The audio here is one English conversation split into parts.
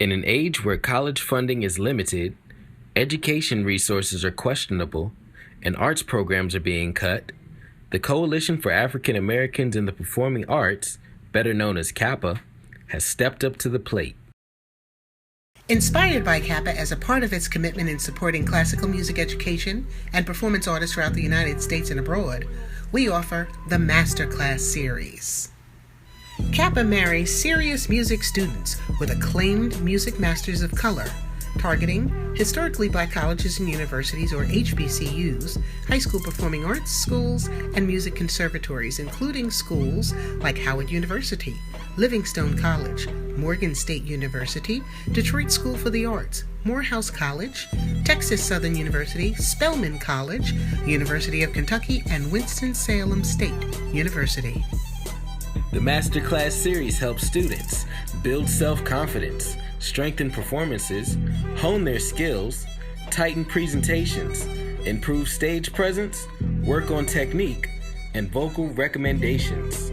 In an age where college funding is limited, education resources are questionable, and arts programs are being cut, the Coalition for African Americans in the Performing Arts, better known as CAAPA, has stepped up to the plate. Inspired by CAAPA as a part of its commitment in supporting classical music education and performance artists throughout the United States and abroad, we offer the Masterclass series. CAAPA marries serious music students with acclaimed music masters of color, targeting historically black colleges and universities, or HBCUs, high school performing arts schools, and music conservatories, including schools like Howard University, Livingstone College, Morgan State University, Detroit School for the Arts, Morehouse College, Texas Southern University, Spelman College, University of Kentucky, and Winston-Salem State University. The Masterclass series helps students build self-confidence, strengthen performances, hone their skills, tighten presentations, improve stage presence, work on technique, and vocal recommendations.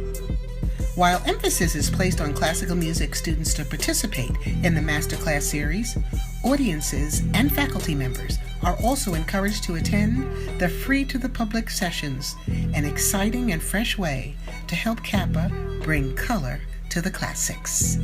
While emphasis is placed on classical music students to participate in the Masterclass series, audiences and faculty members are also encouraged to attend the free-to-the-public sessions, an exciting and fresh way to help CAAPA bring color to the classics.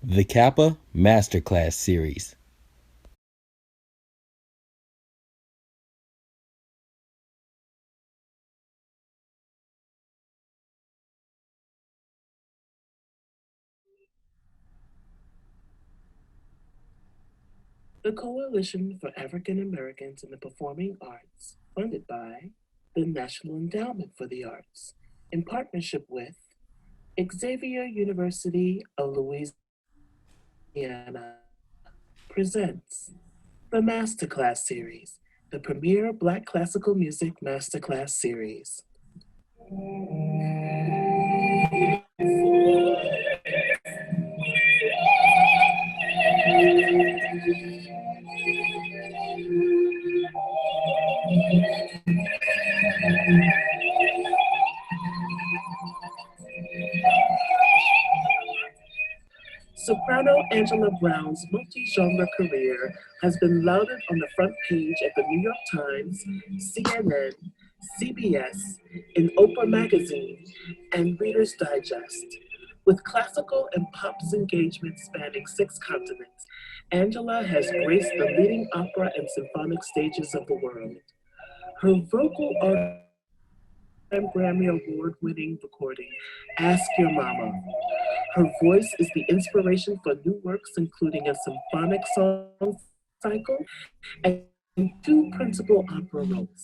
The CAAPA Masterclass series. The Coalition for African Americans in the Performing Arts, funded by the National Endowment for the Arts, in partnership with Xavier University of Louisiana, presents the Masterclass series, the premier Black classical music masterclass series. Soprano Angela Brown's multi-genre career has been lauded on the front page of the New York Times, CNN, CBS, in Oprah magazine, and Reader's Digest. With classical and pops engagements spanning 6 continents, Angela has graced the leading opera and symphonic stages of the world. Her vocal art Grammy Award-winning recording, Ask Your Mama. Her voice is the inspiration for new works, including a symphonic song cycle and 2 principal opera roles.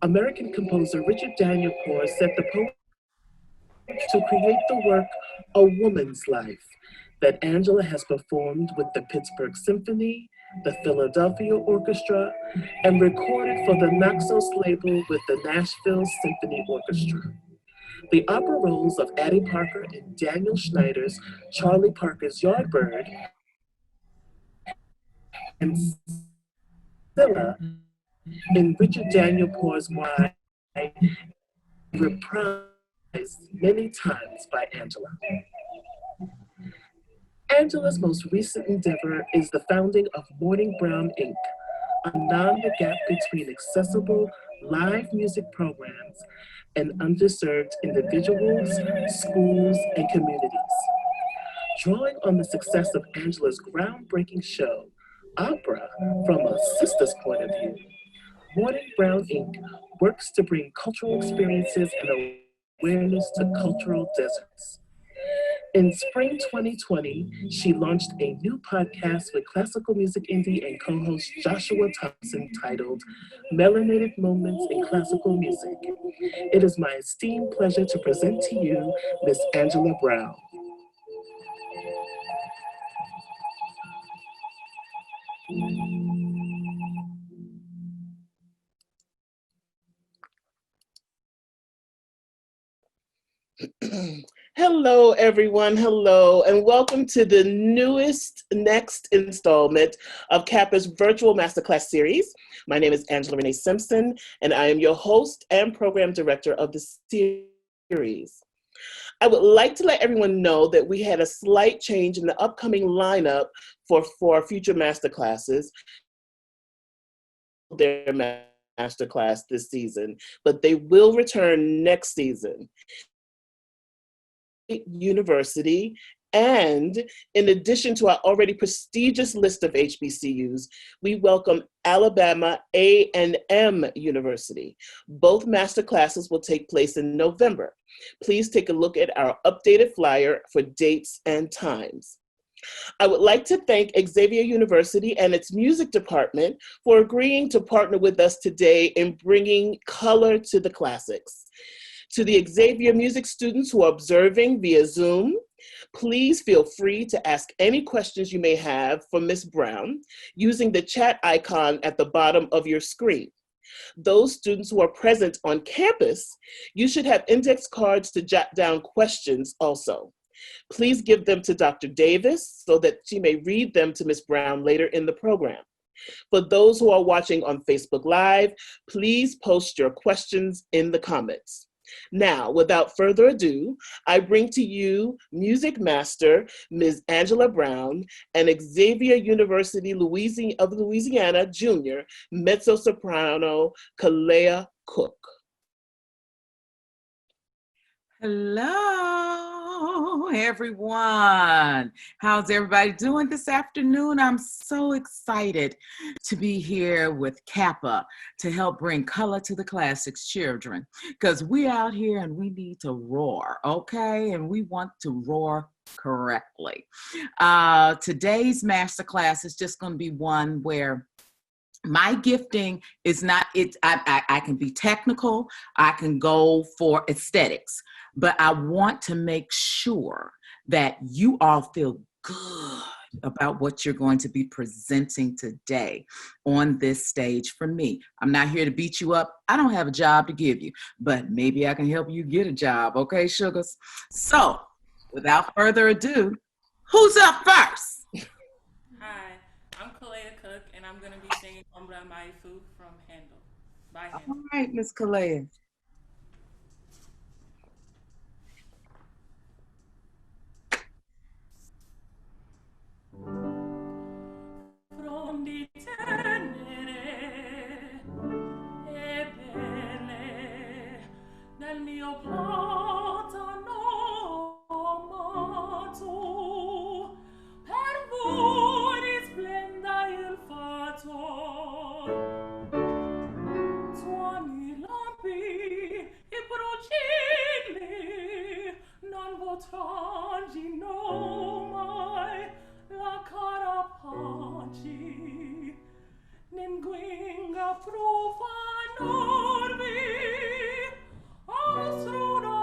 American composer Richard Daniel Poor set the poem to create the work A Woman's Life that Angela has performed with the Pittsburgh Symphony, the Philadelphia Orchestra, and recorded for the Naxos label with the Nashville Symphony Orchestra. The opera roles of Addie Parker in Daniel Schneider's Charlie Parker's Yardbird and Scylla in Richard Daniel Poor's Why, reprised many times by Angela. Angela's most recent endeavor is the founding of Morning Brown Inc., a the gap between accessible live music programs and underserved individuals, schools, and communities. Drawing on the success of Angela's groundbreaking show, opera from a sister's point of view. Morning Brown Inc. works to bring cultural experiences and awareness to cultural deserts. In spring 2020, she launched a new podcast with classical music indie and co-host Joshua Thompson titled Melanated Moments in Classical Music. It is my esteemed pleasure to present to you Miss Angela Brown. Hello, everyone. Hello, and welcome to the next installment of CAAPA's virtual masterclass series. My name is Angela Renee Simpson, and I am your host and program director of the series. I would like to let everyone know that we had a slight change in the upcoming lineup for our future masterclasses. Their masterclass this season, but they will return next season. University, and in addition to our already prestigious list of HBCUs, we welcome Alabama A&M University. Both master classes will take place in November. Please take a look at our updated flyer for dates and times. I would like to thank Xavier University and its music department for agreeing to partner with us today in bringing color to the classics. To the Xavier music students who are observing via Zoom, please feel free to ask any questions you may have for Ms. Brown using the chat icon at the bottom of your screen. Those students who are present on campus, you should have index cards to jot down questions also. Please give them to Dr. Davis so that she may read them to Ms. Brown later in the program. For those who are watching on Facebook Live, please post your questions in the comments. Now, without further ado, I bring to you Music Master, Ms. Angela Brown, and Xavier University of Louisiana Junior Mezzo Soprano, Kalea Cook. Hello, everyone. How's everybody doing this afternoon? I'm so excited to be here with CAAPA to help bring color to the classics children, because we out here and we need to roar, okay? And we want to roar correctly. Today's masterclass is just going to be one where my gifting is not, I can be technical, I can go for aesthetics, but I want to make sure that you all feel good about what you're going to be presenting today on this stage for me. I'm not here to beat you up. I don't have a job to give you, but maybe I can help you get a job, okay, sugars? So, without further ado, who's up first? Hi, I'm Kalea Cook, and I'm going to be singing Ombra from Handel. By Handel. All right, Miss Kalea. Frondi tenere e belle nel mio platano amato, per voi risplenda il fato. Tuoni lampi e procilli non potrangino mai la cara pace, ninguinga profanorvi, astruno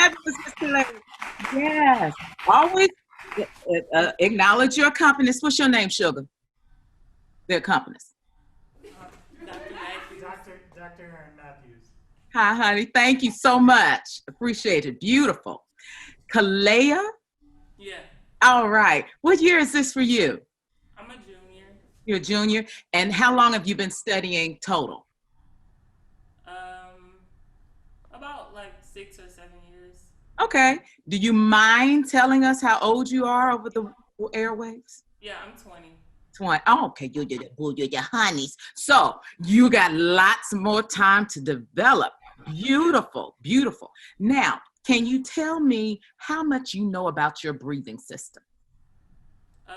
fabulous, Miss Kalea. Yes. Always acknowledge your accompanist. What's your name, Sugar? The accompanist. Dr. Matthews. Hi, honey. Thank you so much. Appreciate it. Beautiful. Kalea? Yeah, All right. What year is this for you? I'm a junior. You're a junior. And how long have you been studying total? About like 6 or 7 years. Okay. Do you mind telling us how old you are over the airwaves? Yeah, I'm 20. 20. Oh, okay, you're your honeys. So you got lots more time to develop. Beautiful, beautiful. Now, can you tell me how much you know about your breathing system? I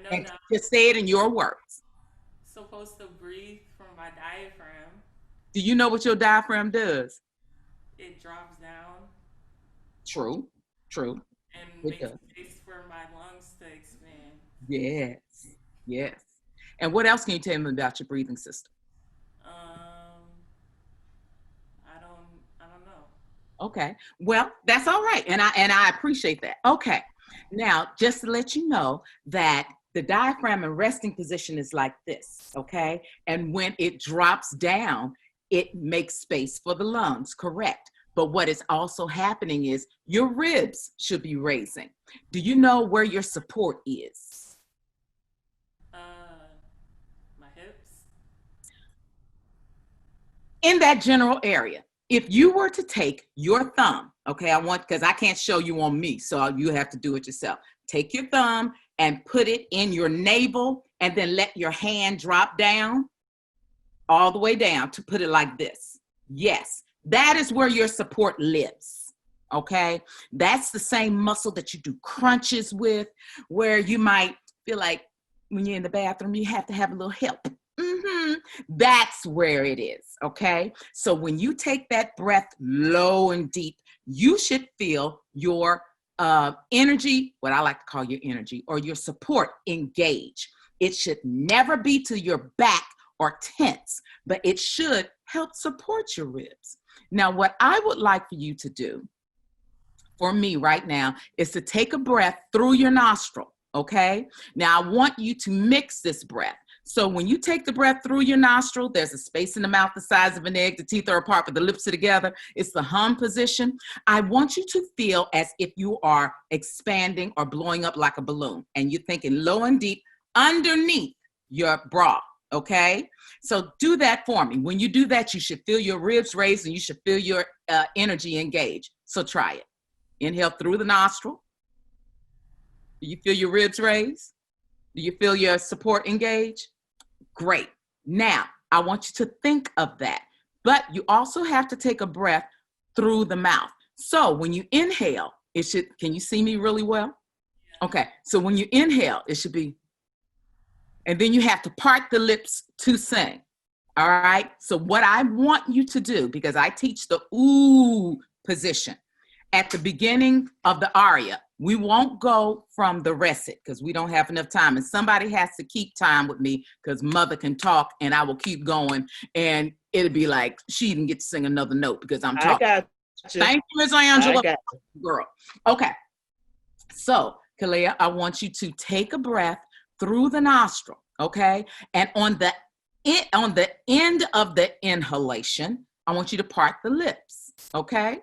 know And that I'm just say it in your words. supposed to breathe from my diaphragm. Do you know what your diaphragm does? It drops down True, true. and It makes does. space for my lungs to expand. Yes, yes. And what else can you tell me about your breathing system? I don't know. Okay. Well, that's all right. And I appreciate that. Okay. Now, just to let you know that the diaphragm in resting position is like this, okay? And when it drops down, it makes space for the lungs, correct? But what is also happening is your ribs should be raising. Do you know where your support is? My hips. In that general area. If you were to take your thumb, okay, because I can't show you on me, so you have to do it yourself. Take your thumb and put it in your navel and then let your hand drop down all the way down to put it like this. Yes, that is where your support lives, okay? That's the same muscle that you do crunches with, where you might feel like when you're in the bathroom, you have to have a little help. That's where it is, okay? So when you take that breath low and deep, you should feel your energy, what I like to call your energy, or your support engage. It should never be to your back or tense, but it should help support your ribs. Now, what I would like for you to do, for me right now, is to take a breath through your nostril, okay? Now, I want you to mix this breath. So when you take the breath through your nostril, there's a space in the mouth the size of an egg. The teeth are apart, but the lips are together. It's the hum position. I want you to feel as if you are expanding or blowing up like a balloon. And you're thinking low and deep underneath your bra, okay? So do that for me. When you do that, you should feel your ribs raised and you should feel your energy engage. So try it. Inhale through the nostril. Do you feel your ribs raised? Do you feel your support engage? Great. Now, I want you to think of that, but you also have to take a breath through the mouth. So when you inhale, can you see me really well? Okay, so when you inhale, it should be, and then you have to part the lips to sing. All right, so what I want you to do, because I teach the ooh position at the beginning of the aria, we won't go from the recit because we don't have enough time. And somebody has to keep time with me because mother can talk and I will keep going. And it'll be like, she didn't get to sing another note because I'm talking. I got you. Thank you, Ms. Angela. I got you. Girl. Okay. So, Kalea, I want you to take a breath through the nostril, okay? And on the end of the inhalation, I want you to part the lips, okay?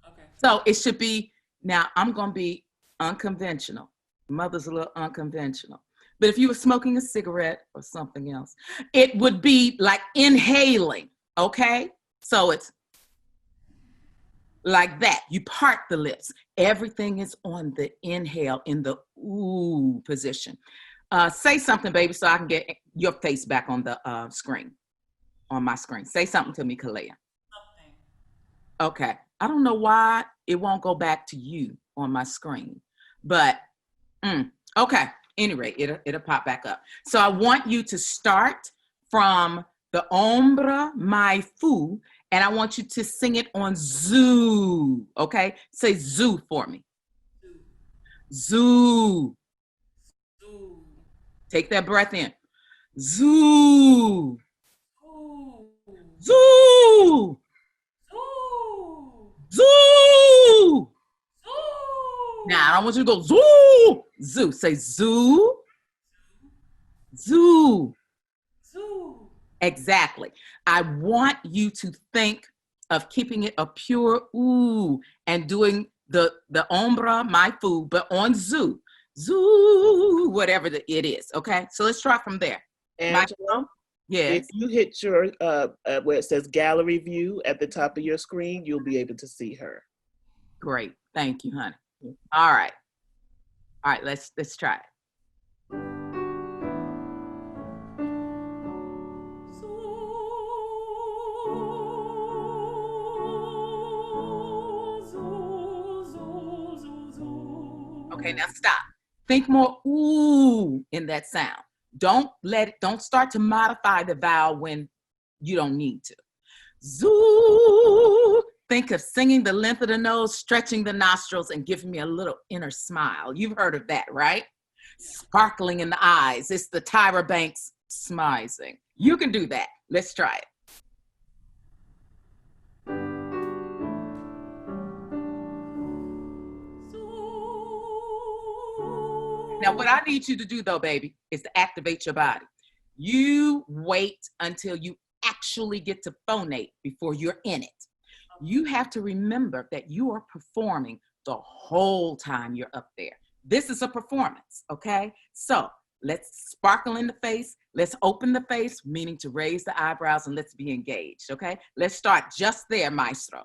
Okay. So it should be, now I'm going to be unconventional. Mother's a little unconventional. But if you were smoking a cigarette or something else, it would be like inhaling, okay? So it's like that. You part the lips. Everything is on the inhale in the ooh position. Say something, baby, so I can get your face back on the screen, on my screen. Say something to me, Kalea. Something. Okay. I don't know why it won't go back to you on my screen, but okay. Anyway, it'll pop back up. So I want you to start from the Ombra mai fu, and I want you to sing it on zoo. Okay, say zoo for me. Zoo. Zoo. Take that breath in. Zoo. Zoo. Zoo. Zoo. Zoo. Now, I don't want you to go zoo, zoo. Say zoo, zoo. Zoo. Exactly. I want you to think of keeping it a pure ooh and doing the ombra, my food, but on zoo, zoo, whatever it is. Okay, so let's try from there. Angela, Yes. if you hit your where it says gallery view at the top of your screen, you'll be able to see her. Great. Thank you, honey. All right. All right, let's try it. Okay, now stop. Think more ooh in that sound. Don't start to modify the vowel when you don't need to. Zoo. Think of singing the length of the nose, stretching the nostrils, and giving me a little inner smile. You've heard of that, right? Sparkling in the eyes. It's the Tyra Banks smizing. You can do that. Let's try it. Now, what I need you to do, though, baby, is to activate your body. You wait until you actually get to phonate before you're in it. You have to remember that you are performing the whole time you're up there. This is a performance, okay? So let's sparkle in the face. Let's open the face, meaning to raise the eyebrows, and let's be engaged, okay? Let's start just there, maestro.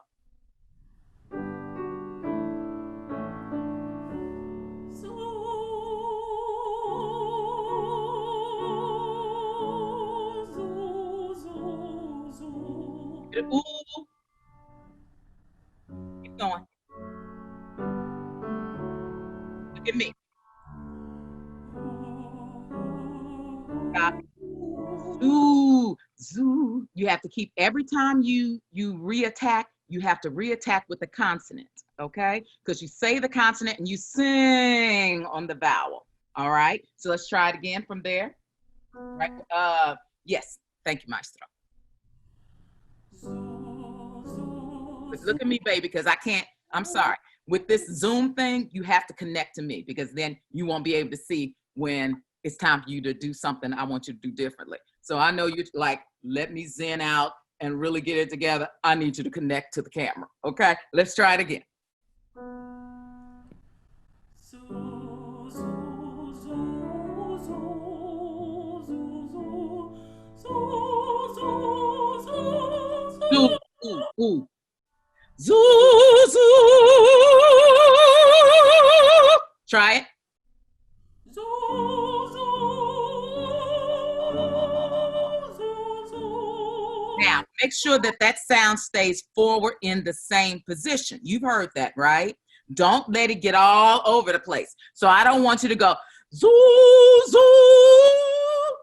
Ooh. Keep going. Look at me. Stop. Zoo, zoo. You have to keep, every time you reattack, you have to reattack with the consonant, okay? Because you say the consonant and you sing on the vowel, all right? So let's try it again from there. Right? Yes, thank you, maestro. But look at me, baby, because I can't, I'm sorry. With this Zoom thing, you have to connect to me, because then you won't be able to see when it's time for you to do something I want you to do differently. So I know you're like, let me zen out and really get it together. I need you to connect to the camera, okay? Let's try it again. Zoo, ooh, ooh. Zoo, zoo. Try it. Now, make sure that that sound stays forward in the same position. You've heard that, right? Don't let it get all over the place. So I don't want you to go, zoo, zoo,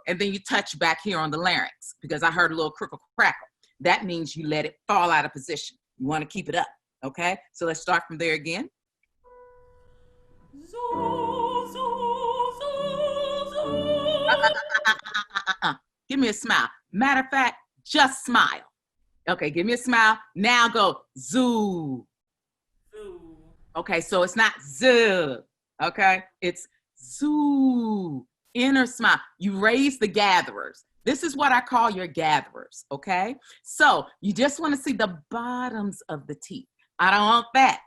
and then you touch back here on the larynx, because I heard a little crickle crackle. That means you let it fall out of position. You want to keep it up, okay? So let's start from there again. Give me a smile. Matter of fact, just smile. Okay, give me a smile. Now go zoo. Zoo. Okay, so it's not z. Okay, it's zoo. Inner smile. You raise the gatherers. This is what I call your gatherers, okay? So you just want to see the bottoms of the teeth. I don't want that.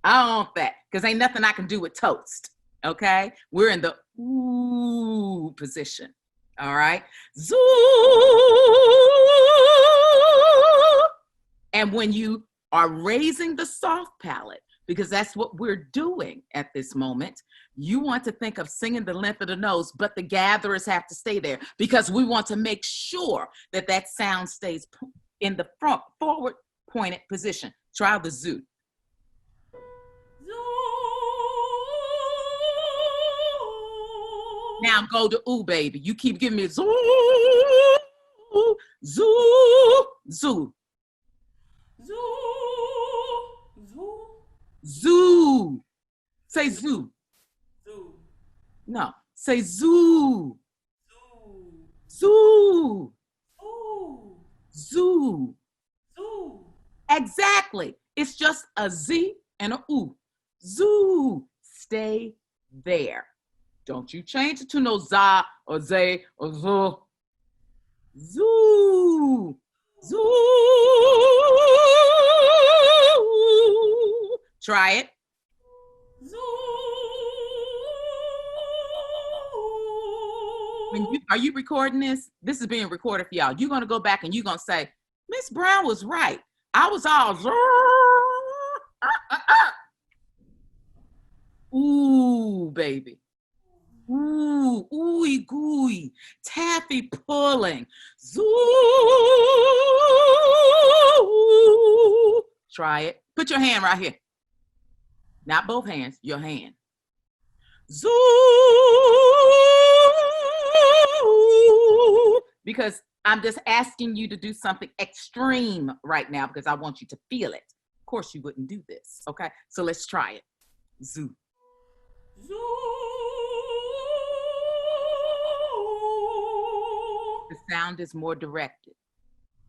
I don't want that, because ain't nothing I can do with toast, okay? We're in the ooh position, all right? Zoo. And when you are raising the soft palate, because that's what we're doing at this moment, you want to think of singing the length of the nose, but the gatherers have to stay there, because we want to make sure that that sound stays in the front, forward pointed position. Try the zoo. Now go to ooh, baby. You keep giving me zoo, zoo, zoo. Zoo. Say zoo. Zoo. No, say zoo. Zoo. Zoo. Zoo. Zoo. Zoo. Exactly. It's just a Z and a oo. Zoo. Stay there. Don't you change it to no za or zay or zo. Zoo. Zoo. Try it. Zoo. Are you recording this? This is being recorded for y'all. You're going to go back and you're going to say, Miss Brown was right. I was all, ooh, baby. Ooh, ooey gooey, taffy pulling. Zoo. Try it. Put your hand right here. Not both hands, your hand. Zoo. Because I'm just asking you to do something extreme right now because I want you to feel it. Of course, you wouldn't do this, okay? So let's try it. Zoo. Zoo. The sound is more directed.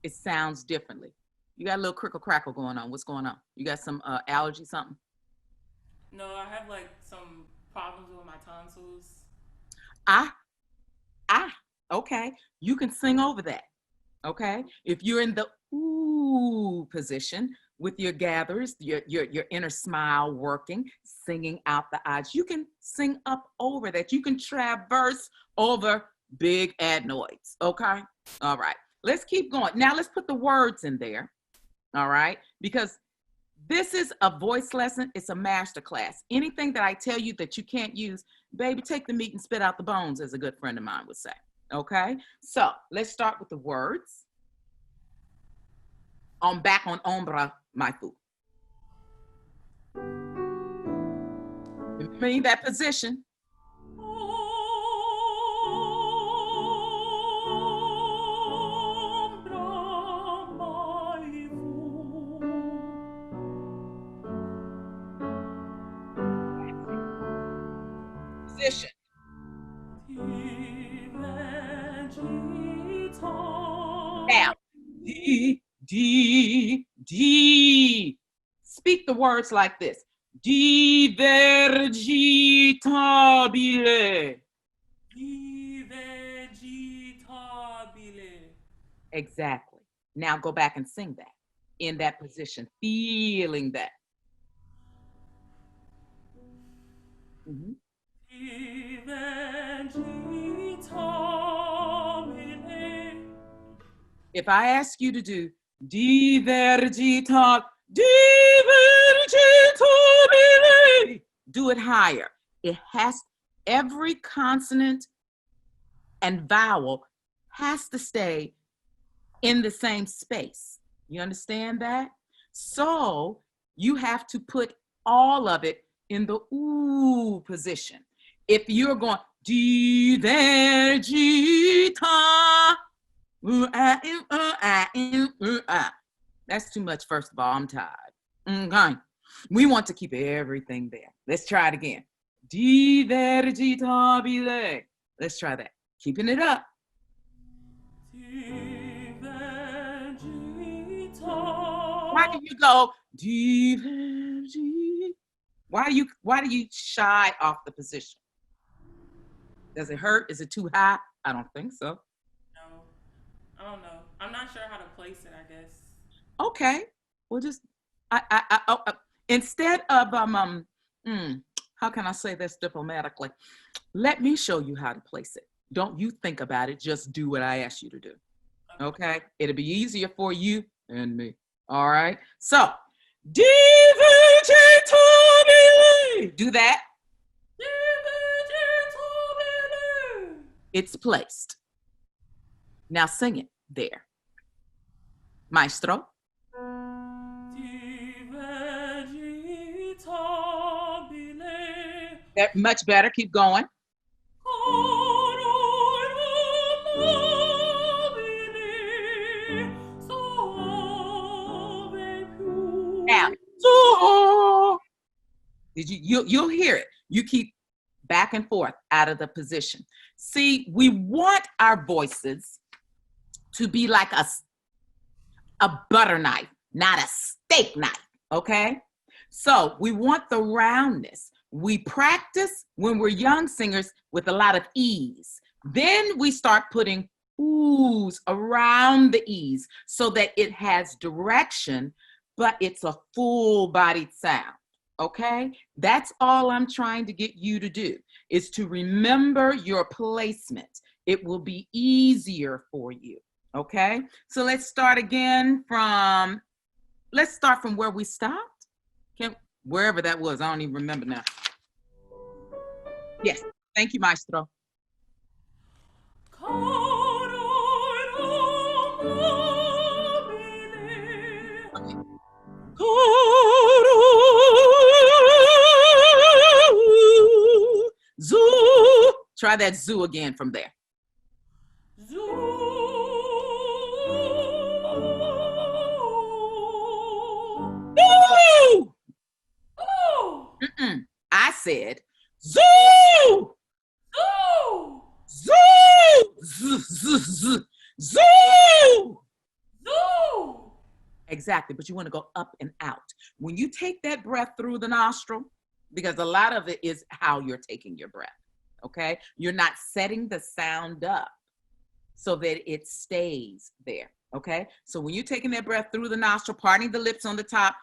It sounds differently. You got a little crickle crackle going on. What's going on? You got some allergy, something? No, I have like some problems with my tonsils. Okay. You can sing over that. Okay. If you're in the ooh position with your gathers, your inner smile working, singing out the eyes, you can sing up over that. You can traverse over big adenoids. Okay. All right. Let's keep going. Now let's put the words in there. All right. Because this is a voice lesson. It's a master class. Anything that I tell you that you can't use, baby, take the meat and spit out the bones, as a good friend of mine would say. Okay, so let's start with the words. Back on Ombra, my food. Remember that position. Position. Now, D. Speak the words like this. Divergitabile. Divergitabile. Exactly. Now go back and sing that in that position, feeling that. Mm-hmm. If I ask you to do divergitabile, do it higher. It has, every consonant and vowel has to stay in the same space. You understand that? So you have to put all of it in the ooh position. If you're going divergita, that's too much. First of all, I'm tired. Okay. We want to keep everything there. Let's try it again. Divergitabile. Let's try that. Keeping it up. Why do you go divergi? Why do you shy off the position? Does it hurt? Is it too high? I don't think so. No, I don't know. I'm not sure how to place it, I guess. Okay. Well, just instead of how can I say this diplomatically? Let me show you how to place it. Don't you think about it. Just do what I ask you to do. Okay? It'll be easier for you and me. All right? So, divergitabile. Do that. Divergitabile. It's placed. Now sing it there. Maestro. Much better. Keep going. Now, you'll hear it. You keep back and forth out of the position. See, we want our voices to be like a butter knife, not a steak knife, okay? So we want the roundness. We practice when we're young singers with a lot of E's. Then we start putting oohs around the E's so that it has direction, but it's a full-bodied sound, okay? That's all I'm trying to get you to do, is to remember your placement. It will be easier for you, okay? So let's start again from, where we stopped. Wherever that was, I don't even remember now. Yes, thank you, Maestro. Zoo. Try that zoo again from there. Zoo. Zoo. I said zoo. Zoo. Zoo. Zoo. Zoo. Zoo. Exactly, but you want to go up and out. When you take that breath through the nostril, because a lot of it is how you're taking your breath, okay? You're not setting the sound up so that it stays there, okay? So when you're taking that breath through the nostril, parting the lips on the top,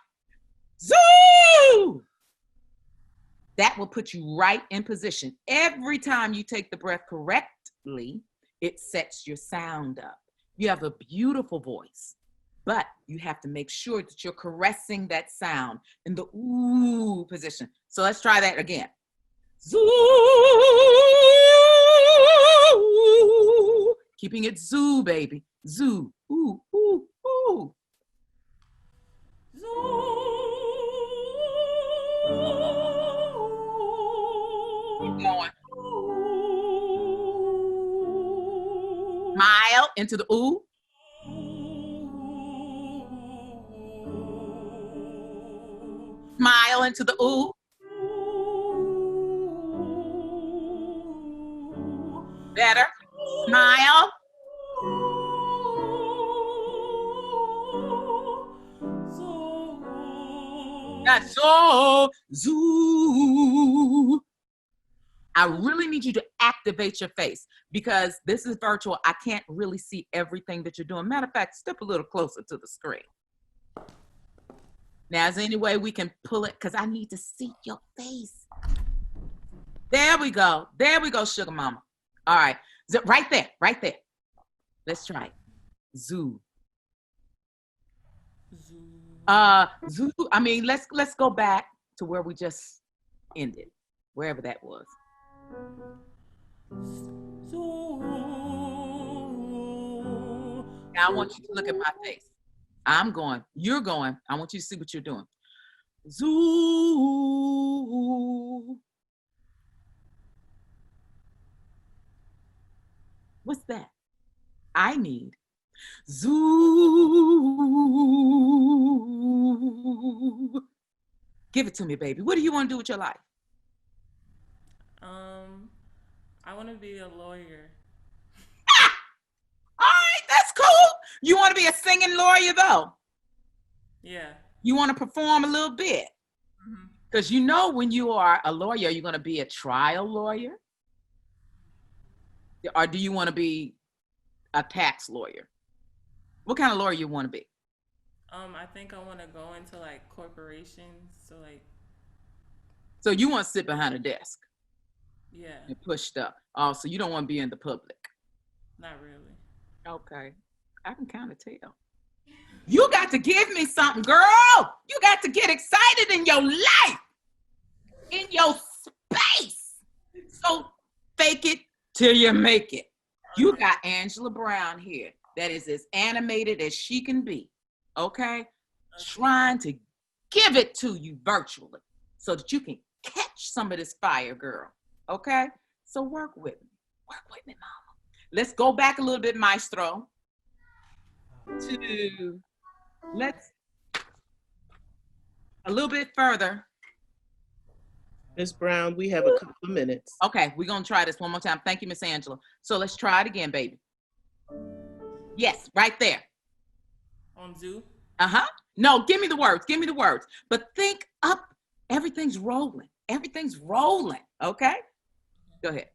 zoo! That will put you right in position. Every time you take the breath correctly, it sets your sound up. You have a beautiful voice, but you have to make sure that you're caressing that sound in the ooh position. So let's try that again. Zoo. Keeping it zoo, baby. Zoo. Ooh, ooh, ooh. Zoo. Keep going. Smile into the ooh. Smile into the ooh. Better. Smile. That's so zoo. I really need you to activate your face because this is virtual. I can't really see everything that you're doing. Matter of fact, step a little closer to the screen. Now, is there any way we can pull it? Because I need to see your face. There we go. There we go, sugar mama. All right. Right there. Right there. Let's try it. Zoo. Zoo. I mean, let's go back to where we just ended, wherever that was. Now I want you to look at my face. I'm going, you're going. I want you to see what you're doing. Zoo. What's that? I need zoo. Give it to me, baby. What do you want to do with your life? I want to be a lawyer. All right, that's cool. You want to be a singing lawyer, though? Yeah. You want to perform a little bit? Because you know when you are a lawyer, you're going to be a trial lawyer? Or do you want to be a tax lawyer? What kind of lawyer you want to be? I think I want to go into like corporations. So you want to sit behind a desk? Yeah. And push stuff. Oh, so you don't want to be in the public? Not really. Okay. I can kind of tell. You got to give me something, girl. You got to get excited in your life, in your space. So fake it till you make it. You got Angela Brown here that is as animated as she can be, okay? Trying to give it to you virtually so that you can catch some of this fire, girl, okay? So work with me. Work with me, mama. Let's go back a little bit, Maestro. Let's a little bit further. Ms. Brown, we have a couple of minutes. Okay, we're gonna try this one more time. Thank you, Miss Angela. So let's try it again, baby. Yes, right there. On zoo? Uh-huh. No, give me the words. Give me the words. But think up. Everything's rolling. Everything's rolling. Okay? Go ahead.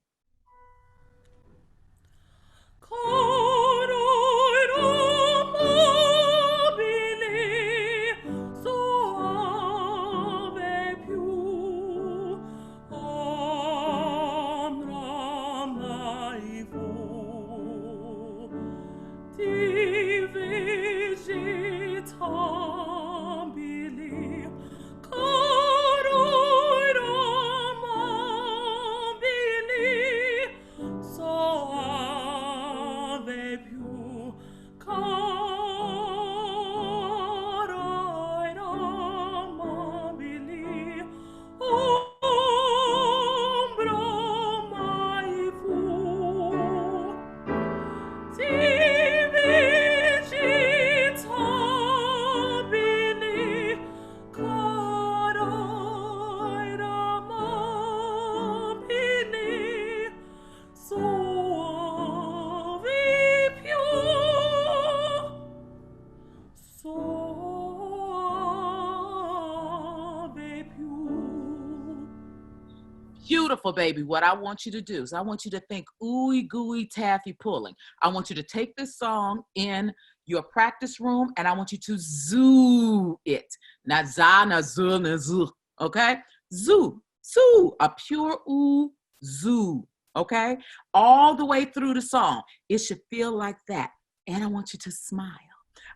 Beautiful, baby. What I want you to do is I want you to think ooey gooey taffy pulling. I want you to take this song in your practice room and I want you to zoo it. Not za, na zu, na zu. Okay? Zoo. Zoo. A pure ooh zoo. Okay? All the way through the song. It should feel like that. And I want you to smile.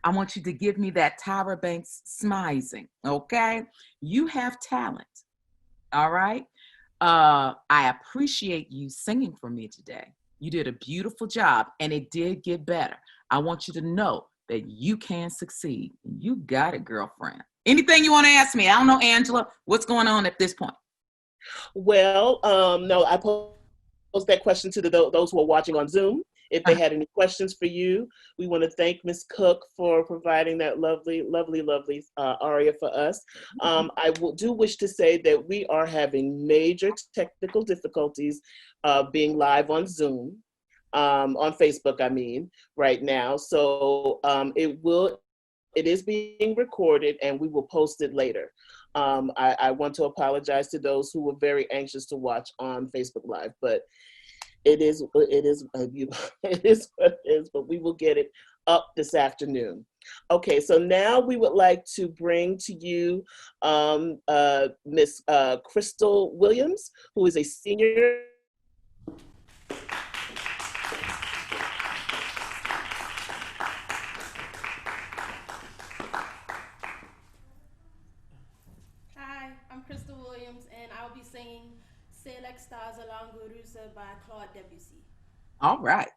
I want you to give me that Tyra Banks smizing. Okay? You have talent. All right? I appreciate you singing for me today. You did a beautiful job and it did get better. I want you to know that you can succeed. You got it, girlfriend. Anything you want to ask me? I don't know, Angela, what's going on at this point? Well, no, I posed that question to those who are watching on Zoom. If they had any questions for you, we want to thank Ms. Cook for providing that lovely, lovely, lovely aria for us. I do wish to say that we are having major technical difficulties being live on Zoom, on Facebook, I mean, right now. So it is being recorded and we will post it later. I want to apologize to those who were very anxious to watch on Facebook Live, but it is what it is, but we will get it up this afternoon. Okay, so now we would like to bring to you Miss Khrystal Williams, who is a senior. Hi, I'm Khrystal Williams, and I'll be singing C'est l'extase langoureuse by Claude Debussy. All right.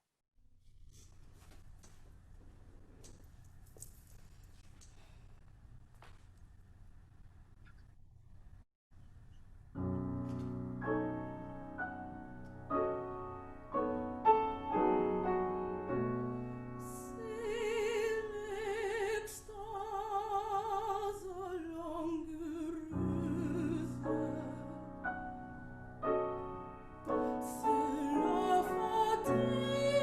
C'est la fatigue.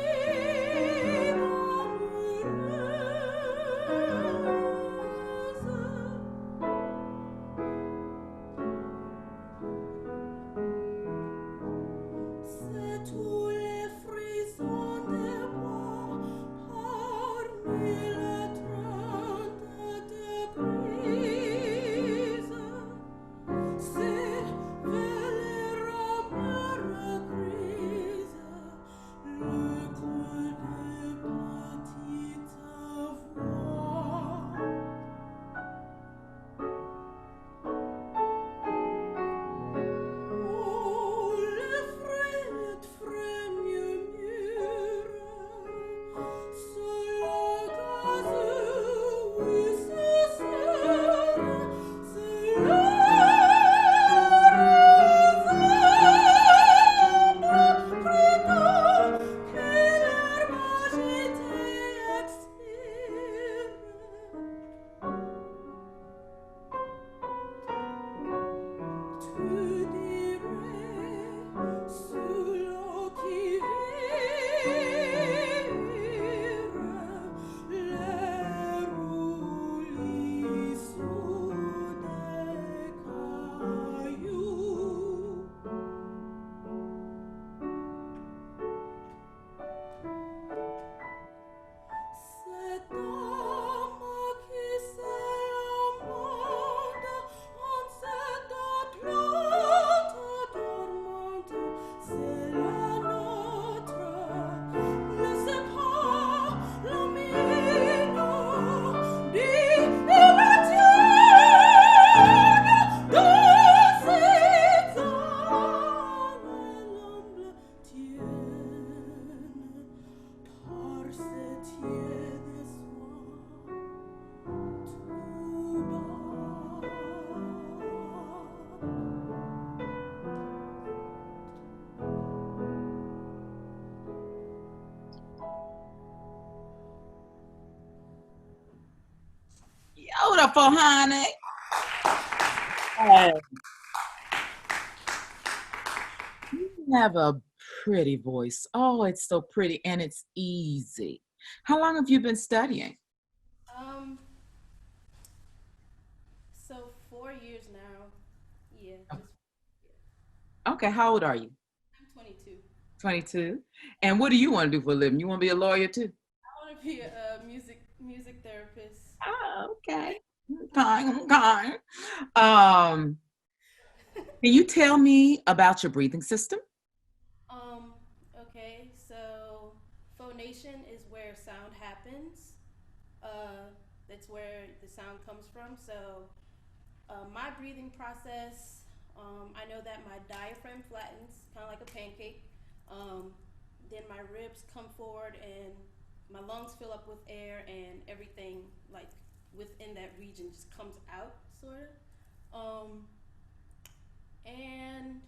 Beautiful, honey. Oh, you have a pretty voice. Oh, it's so pretty and it's easy. How long have you been studying? So 4 years now. Yeah. Okay, how old are you? I'm 22. 22. And what do you want to do for a living? You want to be a lawyer too? I want to be a music therapist. Oh, okay. Okay. Can you tell me about your breathing system? Okay, so phonation is where sound happens. That's where the sound comes from. So my breathing process, I know that my diaphragm flattens, kind of like a pancake. Then my ribs come forward and my lungs fill up with air and everything like within that region just comes out, sort of. And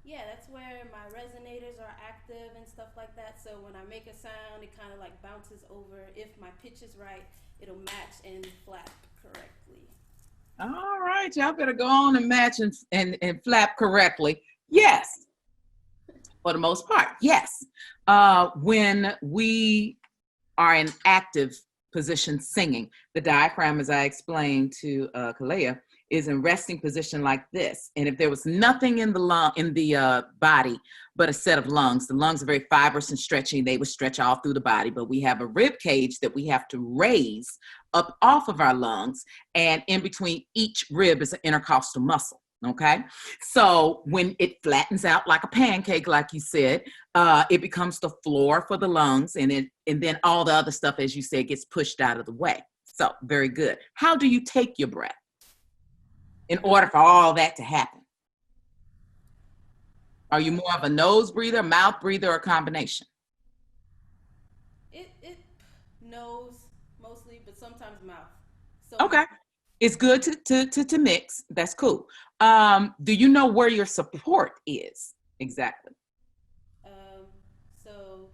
yeah, that's where my resonators are active and stuff like that. So when I make a sound, it kind of like bounces over. If my pitch is right, it'll match and flap correctly. All right, y'all better go on and match and flap correctly. Yes, for the most part, yes. When we are in active position singing, the diaphragm, as I explained to Kalea, is in resting position like this. And if there was nothing in the body but a set of lungs, the lungs are very fibrous and stretchy. They would stretch all through the body, but we have a rib cage that we have to raise up off of our lungs. And in between each rib is an intercostal muscle. Okay. So when it flattens out like a pancake, like you said, it becomes the floor for the lungs. And then all the other stuff, as you said, gets pushed out of the way. So very good. How do you take your breath in order for all that to happen? Are you more of a nose breather, mouth breather, or a combination? It nose mostly, but sometimes mouth. So okay. It's good to mix. That's cool. Do you know where your support is exactly? So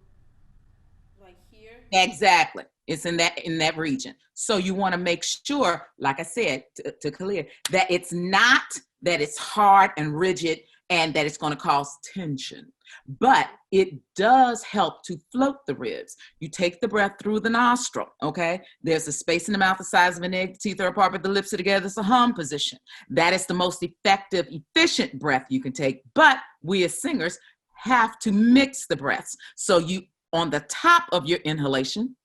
like here? Exactly. It's in that region. So you want to make sure, like I said to Kalea, that it's not that it's hard and rigid and that it's going to cause tension. But it does help to float the ribs. You take the breath through the nostril, okay? There's a space in the mouth the size of an egg, the teeth are apart, but the lips are together. It's a hum position. That is the most effective, efficient breath you can take. But we as singers have to mix the breaths. So you, on the top of your inhalation,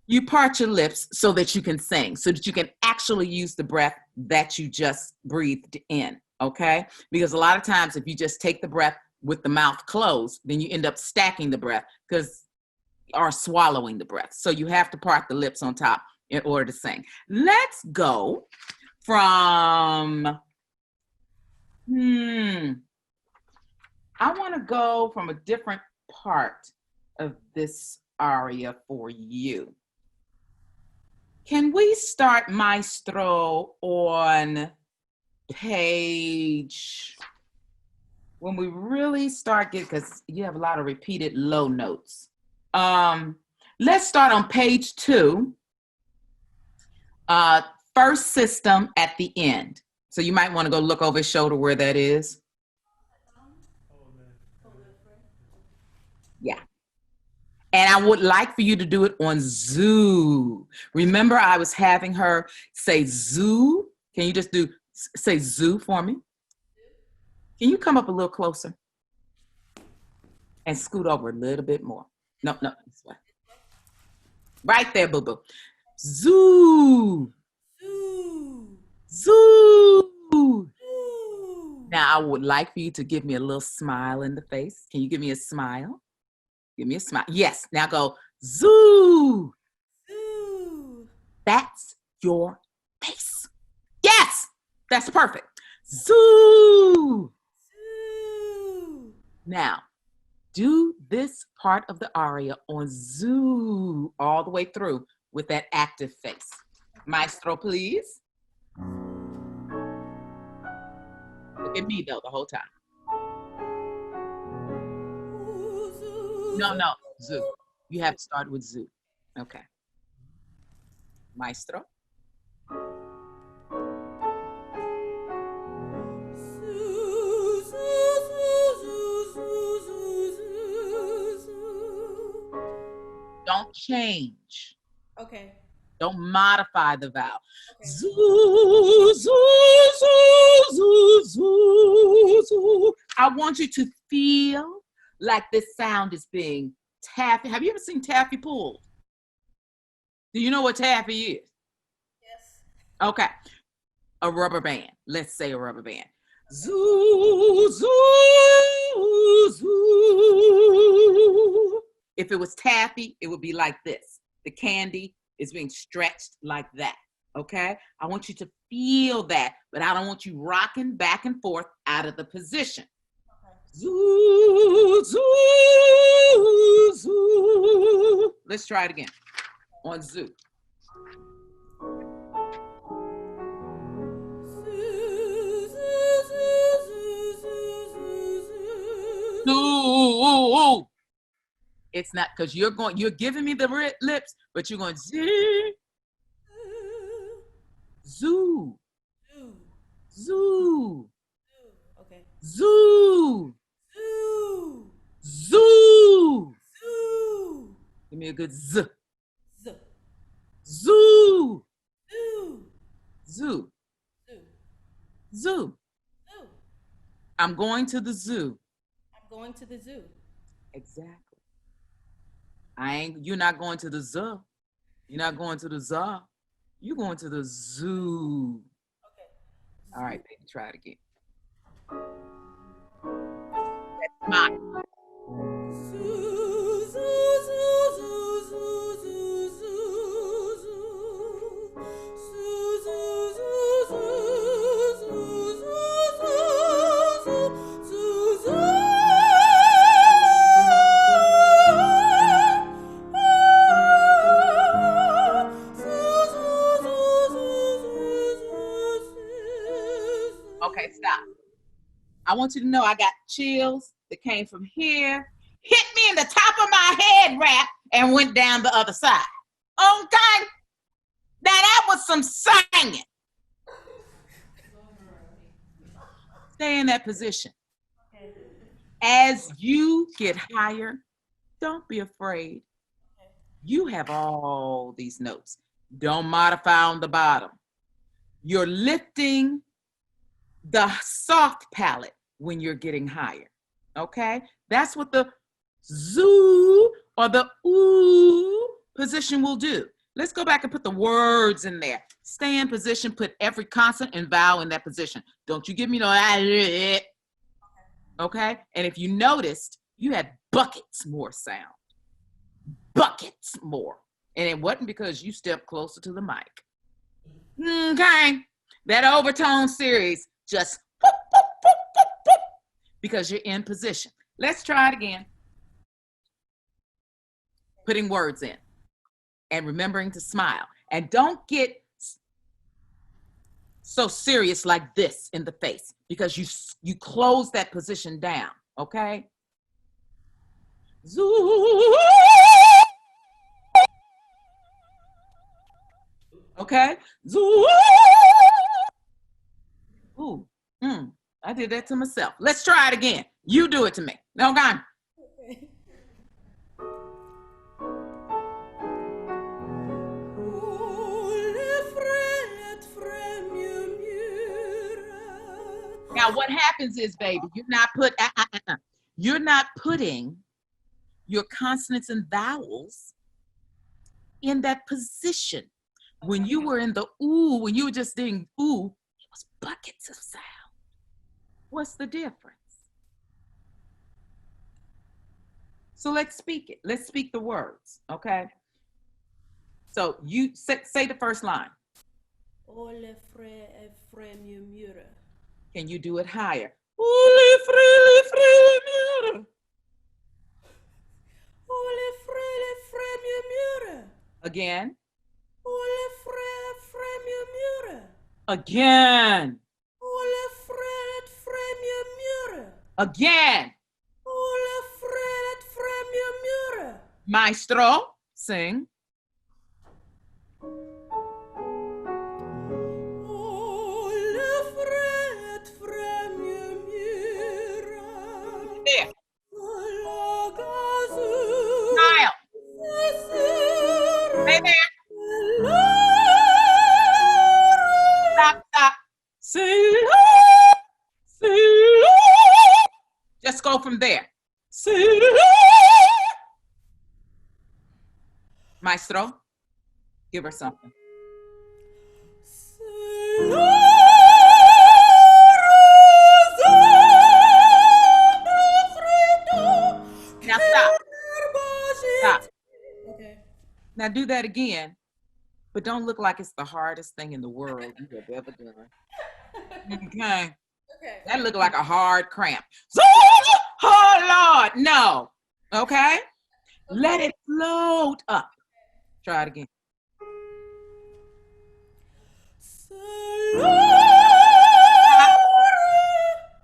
you part your lips so that you can sing, so that you can actually use the breath that you just breathed in, okay? Because a lot of times if you just take the breath with the mouth closed, then you end up stacking the breath or swallowing the breath. So you have to part the lips on top in order to sing. Let's go from, I want to go from a different part of this aria for you. Can we start Maestro on page, when we really start getting, because you have a lot of repeated low notes. Let's start on page 2, first system at the end. So you might want to go look over his shoulder where that is. Yeah. And I would like for you to do it on zoo. Remember, I was having her say zoo. Can you just say zoo for me? Can you come up a little closer? And scoot over a little bit more. No, this way. Right there, boo-boo. Zoo. Zoo. Zoo. Zoo. Now, I would like for you to give me a little smile in the face. Can you give me a smile? Give me a smile. Yes. Now go zoo. Zoo. That's your face. Yes. That's perfect. Zoo. Zoo. Now, Do this part of the aria on zoo all the way through with that active face. Maestro, please. Look at me though the whole time. No, zoo. You have to start with zoo. Okay. Maestro. Don't change. Okay. Don't modify the vowel. Okay. Zoo, zoo, zoo, zoo, zoo, zoo. I want you to feel like this sound is being taffy. Have you ever seen taffy pulled? Do you know what taffy is? Yes. Okay. A rubber band. Let's say a rubber band. Zoo, zoo, zoo. If it was taffy, it would be like this. The candy is being stretched like that, okay? I want you to feel that, but I don't want you rocking back and forth out of the position. Okay. Zoo, zoo, zoo. Let's try it again on zoo. Zoo. It's not because you're giving me the lips, but you're going zoo, zoo, zoo, okay, zoo, zoo, zoo. zoo. Give me a good z. Z. Zoo, Zoo. zoo, Zoo. zoo. Zoo. I'm going to the zoo. I'm going to the zoo. Exactly. You're not going to the zoo. You're not going to the zoo. You're going to the zoo. Okay. All right, baby, try it again. That's mine. Zoo, zoo, zoo, zoo, zoo, zoo, zoo, Okay, stop. I want you to know I got chills that came from here, hit me in the top of my head wrap, and went down the other side. Okay? Now that was some singing. Stay in that position. As you get higher, don't be afraid. You have all these notes. Don't modify on the bottom. You're lifting the soft palate when you're getting higher, okay? That's what the zoo or the ooh position will do. Let's go back and put the words in there. Stay in position, put every consonant and vowel in that position. Don't you give me no, okay? And if you noticed, you had buckets more sound. Buckets more. And it wasn't because you stepped closer to the mic. Okay? That overtone series just whoop, whoop, whoop, whoop, whoop, because you're in position. Let's try it again. Putting words in and remembering to smile. And don't get so serious like this in the face because you close that position down, okay? Zoo. Okay? Zoo. Ooh, I did that to myself. Let's try it again. You do it to me. Okay? Now what happens is, baby, you're not putting your consonants and vowels in that position. When you were in the ooh, when you were just doing ooh, it was buckets of sound. What's the difference? So let's speak it. Let's speak the words, okay? So you say the first line. Can you do it higher? Again. Again. Again. Maestro, sing. There. Smile. Stay there. Stop, stop. See. Just go from there. Maestro, give her something. Now stop. Stop. Okay. Now do that again, but don't look like it's the hardest thing in the world you have ever done. Okay. Okay. That looked like a hard cramp. Oh, Lord, no. Okay? Let it float up. Try it again.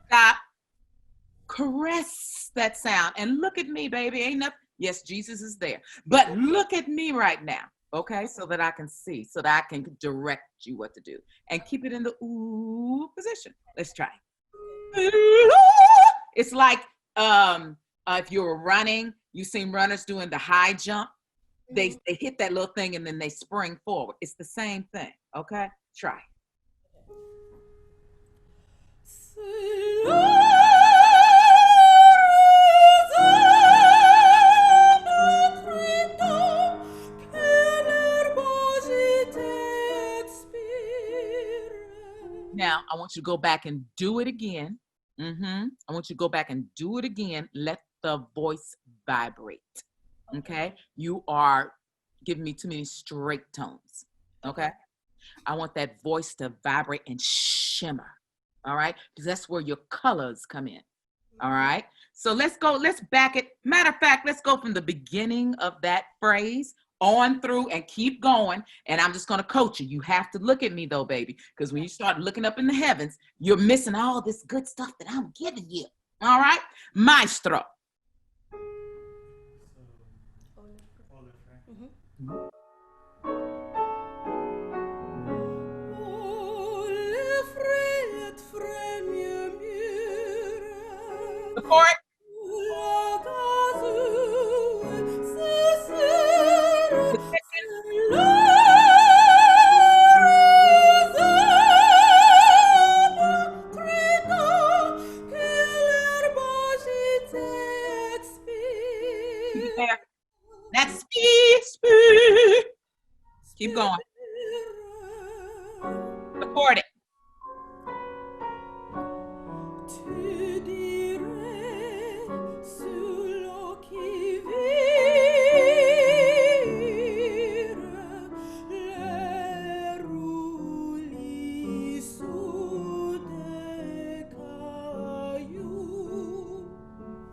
Stop. Caress that sound. And look at me, baby. Ain't nothing. Yes, Jesus is there. But look at me right now. Okay? So that I can see, so that I can direct you what to do. And keep it in the ooh position. Let's try. It's like if you're running, you've seen runners doing the high jump. They hit that little thing and then they spring forward. It's the same thing. Okay? Try. Now, I want you to go back and do it again. I want you to go back and do it again. Let the voice vibrate. Okay? You are giving me too many straight tones. Okay? I want that voice to vibrate and shimmer. All right? Because that's where your colors come in. All right? So let's go. Let's back it. Matter of fact, let's go from the beginning of that phrase on through and keep going. And I'm just going to coach you. You have to look at me though, baby, because when you start looking up in the heavens, you're missing all this good stuff that I'm giving you. All right? Maestro. Support. That's speed. Keep going. Support it.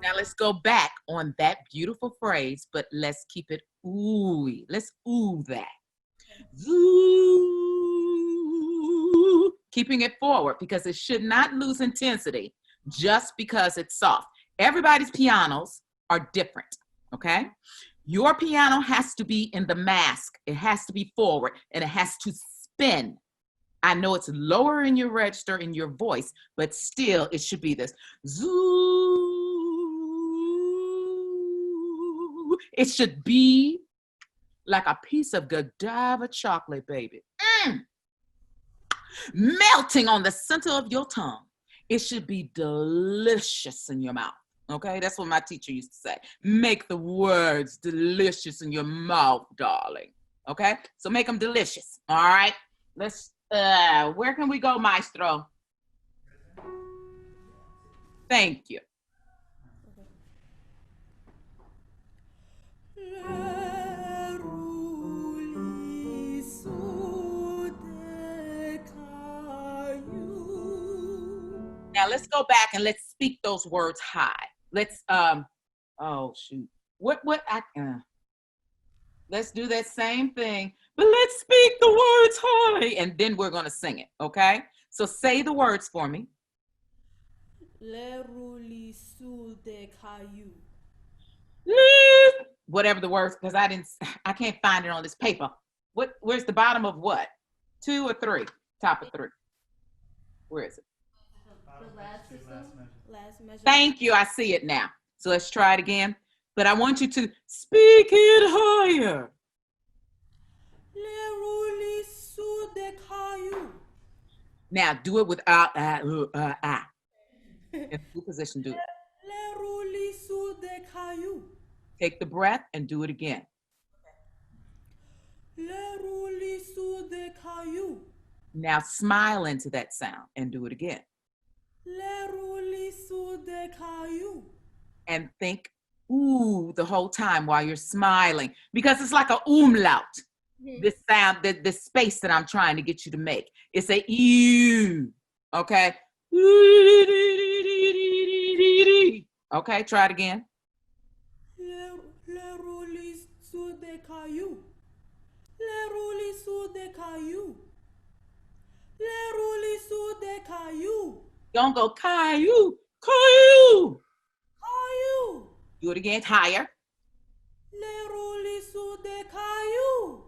Now let's go back on that beautiful phrase, but let's keep it ooey. Let's ooh that. Zoo. Keeping it forward because it should not lose intensity just because it's soft. Everybody's pianos are different, okay? Your piano has to be in the mask. It has to be forward and it has to spin. I know it's lower in your register in your voice, but still it should be this. Zoo. It should be like a piece of Godiva chocolate, baby. Melting on the center of your tongue. It should be delicious in your mouth. Okay, that's what my teacher used to say. Make the words delicious in your mouth, darling. Okay, so make them delicious. All right, let's, where can we go, Maestro? Thank you. Now let's go back and let's speak those words high. Let's, oh shoot. Let's do that same thing, but let's speak the words high, and then we're gonna sing it, okay? So say the words for me. Le roulis sous des cailloux. Whatever the words, because I can't find it on this paper. Where's the bottom of what? 2 or 3? Top of 3. Where is it? The last measure. Thank you. I see it now. So let's try it again. But I want you to speak it higher. Le roulis sous des cailloux. Now do it with in full position. Do it. Le roulis sous des cailloux. Take the breath and do it again. Le roulis sous des cailloux. Now smile into that sound and do it again. Le roulis sous des cailloux. And think ooh the whole time while you're smiling, because it's like a umlaut. This sound, this space that I'm trying to get you to make. It's a ew. Okay. Okay, try it again. Le roulis sous des cailloux. Le roulis sous des cailloux. Le roulis sous des cailloux. Don't go caillou, caillou. Caillou. Do it again, higher. Le roulis sous des cailloux.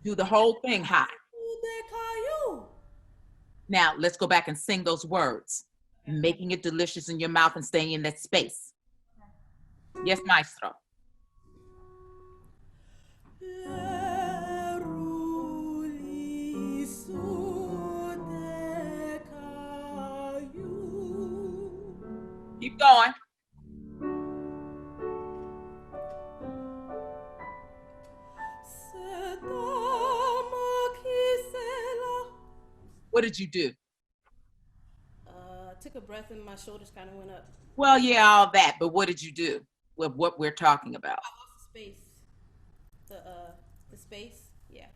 Do the whole thing high. Sous des cailloux. Now let's go back and sing those words, making it delicious in your mouth and staying in that space. Yes, maestro. Le roulis sous des cailloux. Keep going. What did you do? Took a breath and my shoulders kind of went up. Well, yeah, all that, but what did you do with what we're talking about? I lost the space. The space, yeah.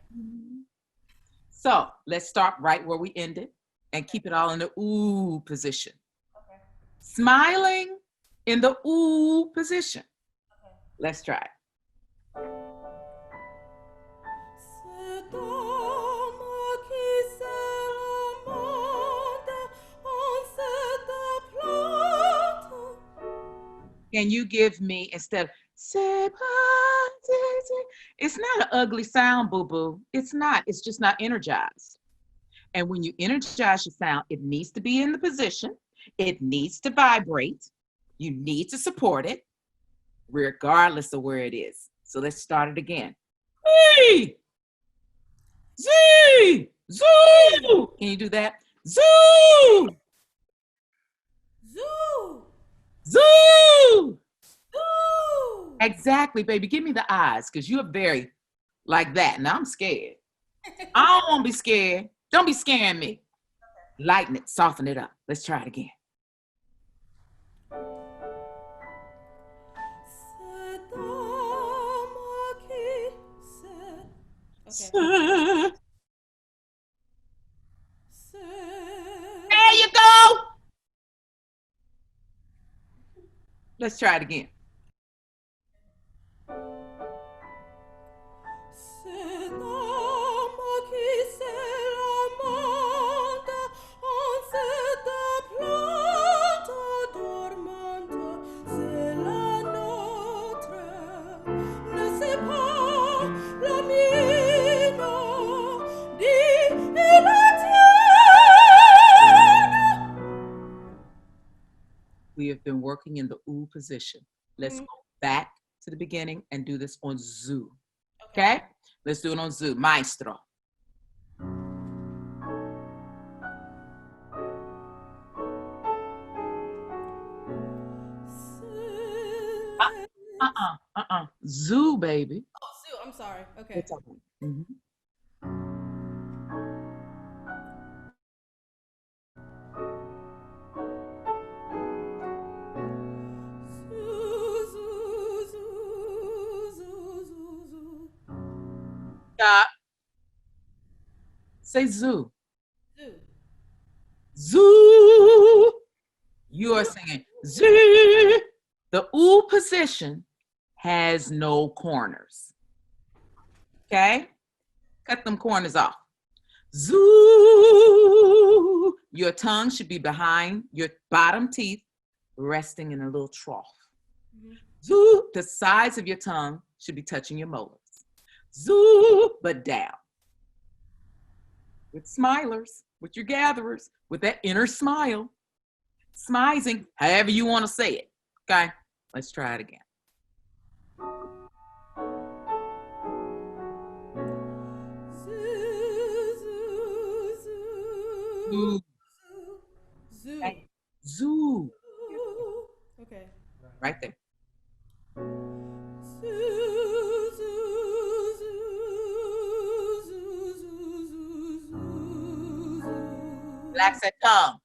So let's start right where we ended and keep it all in the ooh position. Okay. Smiling in the ooh position. Okay. Let's try it. Can you give me, instead of, it's not an ugly sound, boo-boo. It's not, it's just not energized. And when you energize your sound, it needs to be in the position. It needs to vibrate. You need to support it, regardless of where it is. So let's start it again. Hey! Z! Zoo! Can you do that? Zoo! Zoo! Zoo! Zoo! Exactly, baby. Give me the eyes, because you're very like that. Now I'm scared. I don't want to be scared. Don't be scaring me. Lighten it, soften it up. Let's try it again. Okay. There you go. Let's try it again. We have been working in the ooh position. Let's go back to the beginning and do this on zoo. Okay? Let's do it on zoo. Maestro. Zoo, baby. Oh, zoo. I'm sorry. Okay. Mm-hmm. Stop. Say zoo. Zoo. Zoo. You are singing zoo. The ooh position has no corners. Okay? Cut them corners off. Zoo. Your tongue should be behind your bottom teeth, resting in a little trough. Zoo. The sides of your tongue should be touching your molars. Zoo, but down. With smilers, with your gatherers, with that inner smile. Smizing, however you want to say it. Okay, let's try it again. Zoo. Zoo. Okay. Zoo. Okay. Right there. Relax that tongue.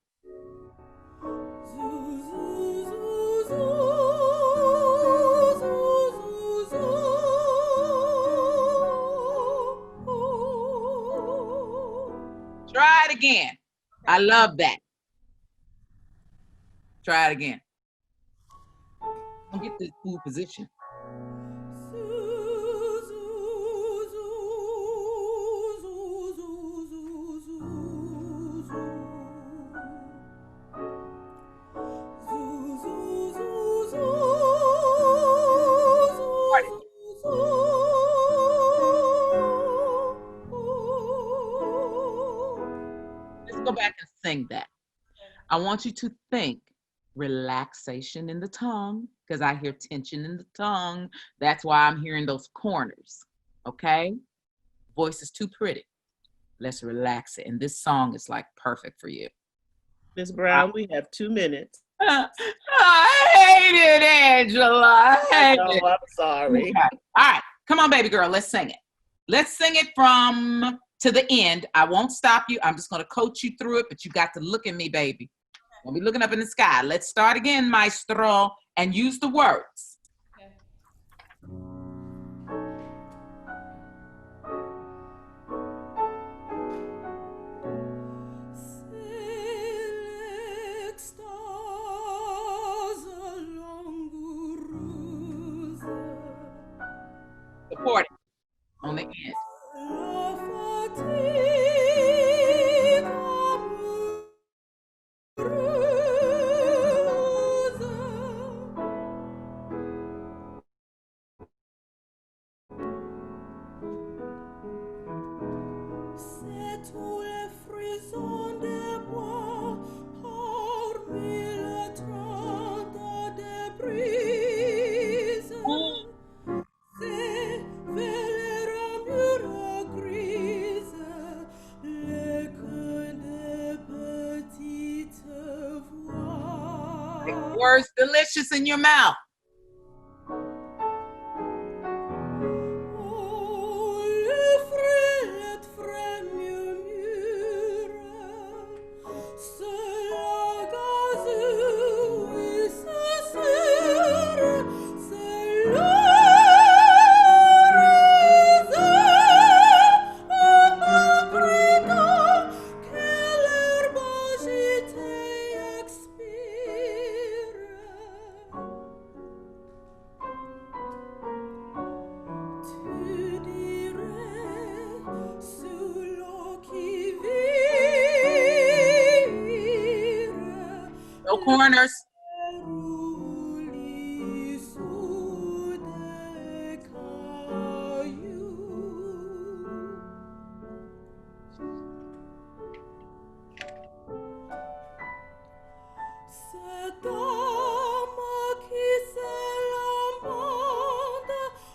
Try it again. I love that. Try it again. Don't get this cool position. Let's go back and sing that. I want you to think relaxation in the tongue, because I hear tension in the tongue. That's why I'm hearing those corners. Okay? Voice is too pretty. Let's relax it. And this song is like perfect for you. Ms. Brown, we have 2 minutes. I hate it, Angela. I hate it. I'm sorry. Okay. All right. Come on, baby girl. Let's sing it. Let's sing it from to the end. I won't stop you. I'm just going to coach you through it, but you got to look at me, baby. Don't be looking up in the sky. Let's start again, maestro, and use the words. Okay. Support it on the end. Words delicious in your mouth. No corners.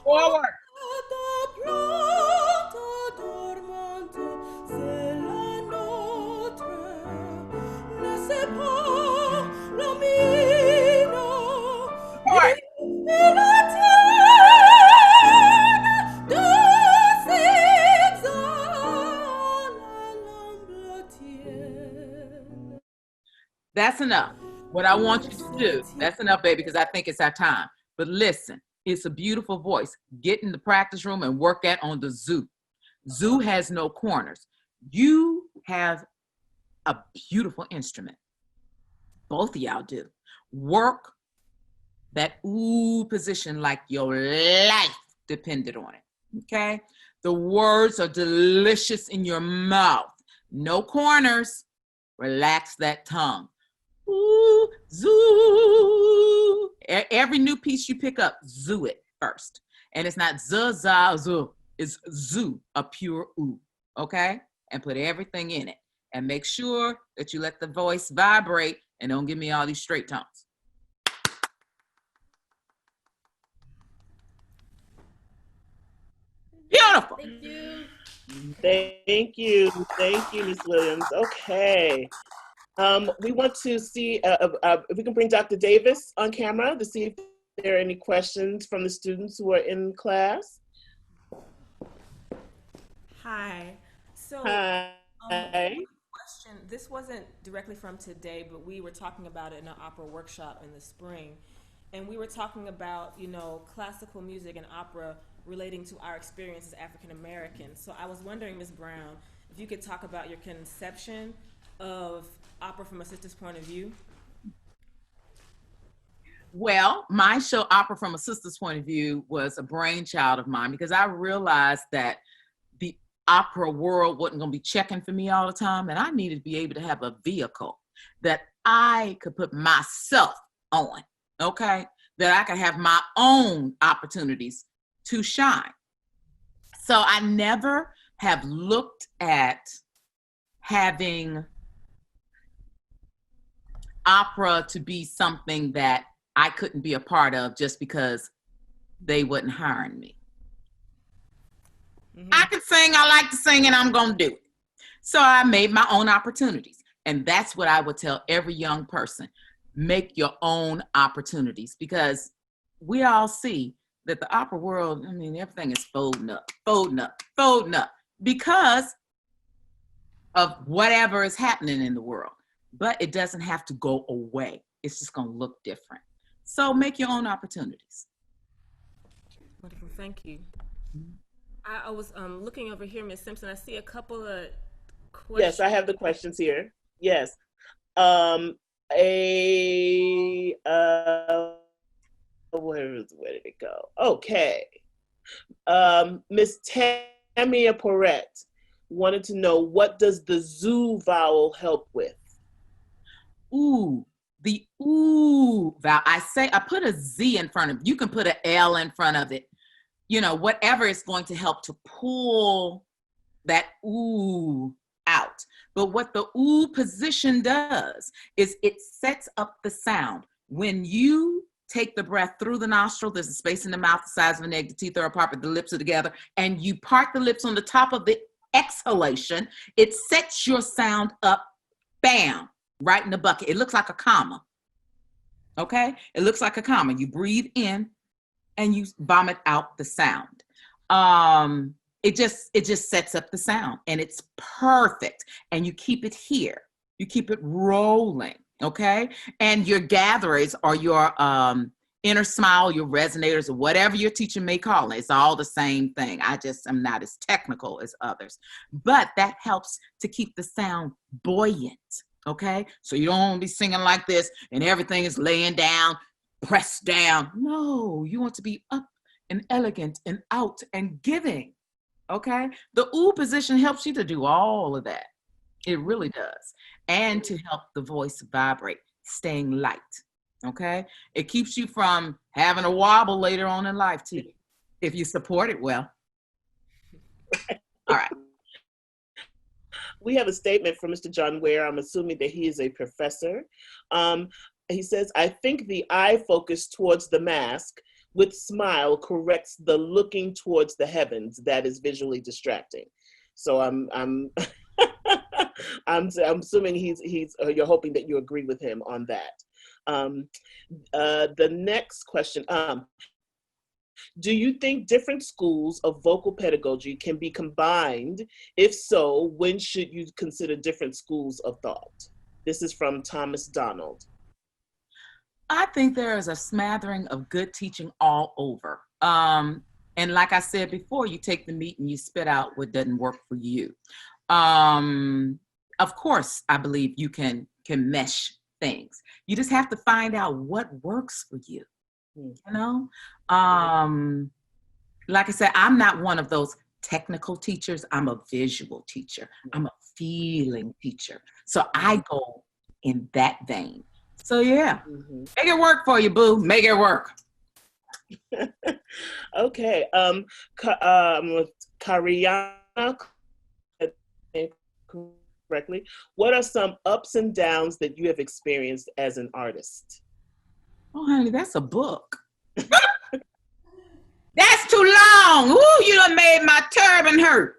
Forward. That's enough. What I want you to do, that's enough, baby, because I think it's our time. But listen, it's a beautiful voice. Get in the practice room and work that on the zoo. Zoo has no corners. You have a beautiful instrument. Both of y'all do. Work That ooh position like your life depended on it, okay? The words are delicious in your mouth. No corners. Relax that tongue. Ooh, zoo. Every new piece you pick up, zoo it first. And it's not za, zoo. It's zoo, a pure ooh, okay? And put everything in it. And make sure that you let the voice vibrate and don't give me all these straight tones. Beautiful. Thank you. Thank you, Ms. Williams. Okay. We want to see if we can bring Dr. Davis on camera to see if there are any questions from the students who are in class. Hi. So, Hi. question. This wasn't directly from today, but we were talking about it in an opera workshop in the spring. And we were talking about, you know, classical music and opera relating to our experience as African Americans. So I was wondering, Ms. Brown, if you could talk about your conception of opera from a sister's point of view. Well, my show, Opera from a Sister's Point of View, was a brainchild of mine because I realized that the opera world wasn't going to be checking for me all the time, and I needed to be able to have a vehicle that I could put myself on, okay? That I could have my own opportunities to shine. So I never have looked at having opera to be something that I couldn't be a part of just because they wasn't hiring me. Mm-hmm. I can sing, I like to sing, and I'm gonna do it. So I made my own opportunities. And that's what I would tell every young person. Make your own opportunities, because we all see that the opera world, I mean, everything is folding up because of whatever is happening in the world. But it doesn't have to go away. It's just gonna look different. So make your own opportunities. Wonderful, thank you. I was looking over here, Ms. Simpson. I see a couple of questions. Yes, I have the questions here. Yes. Where did it go? Okay. Miss Tamia Porrette wanted to know, what does the zoo vowel help with? Ooh, the ooh vowel. I put a Z in front of it. You can put an L in front of it. You know, whatever is going to help to pull that ooh out. But what the ooh position does is it sets up the sound. When you take the breath through the nostril, there's a space in the mouth the size of an egg, the teeth are apart, but the lips are together, and you part the lips on the top of the exhalation, it sets your sound up, bam, right in the bucket. It looks like a comma, okay? It looks like a comma. You breathe in and you vomit out the sound. It just sets up the sound, and it's perfect. And you keep it here. You keep it rolling, okay? And your gatherers or your inner smile, your resonators, or whatever your teacher may call it, it's all the same thing. I just am not as technical as others. But that helps to keep the sound buoyant, okay? So you don't want to be singing like this and everything is laying down, pressed down. No, you want to be up and elegant and out and giving, okay? The ooh position helps you to do all of that. It really does. And to help the voice vibrate, staying light, okay? It keeps you from having a wobble later on in life too, if you support it well. All right. We have a statement from Mr. John Ware. I'm assuming that he is a professor. He says, I think the eye focus towards the mask with smile corrects the looking towards the heavens that is visually distracting. So I'm assuming you're hoping that you agree with him on that. The next question, do you think different schools of vocal pedagogy can be combined? If so, when should you consider different schools of thought? This is from Thomas Donald. I think there is a smattering of good teaching all over. And like I said before, you take the meat and you spit out what doesn't work for you. Of course, I believe you can mesh things. You just have to find out what works for you. You know, like I said, I'm not one of those technical teachers. I'm a visual teacher. I'm a feeling teacher. So I go in that vein. So yeah, make it work for you, boo. Make it work. Okay. Kariana, correctly. What are some ups and downs that you have experienced as an artist? Oh, honey, that's a book. That's too long. Ooh, you done made my turban hurt.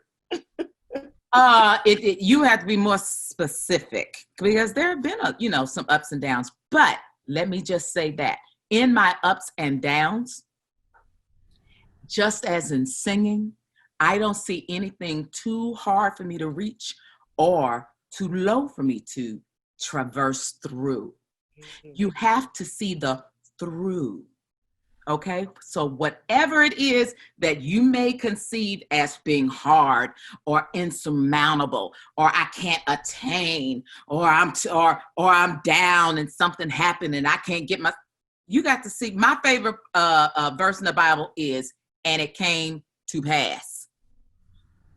You have to be more specific because there have been some ups and downs. But let me just say that in my ups and downs, just as in singing, I don't see anything too hard for me to reach or too low for me to traverse through. You have to see the through. Okay, so whatever it is that you may conceive as being hard or insurmountable, or I can't attain, or I'm down and something happened and I can't get you got to see. My favorite verse in the Bible is, and it came to pass.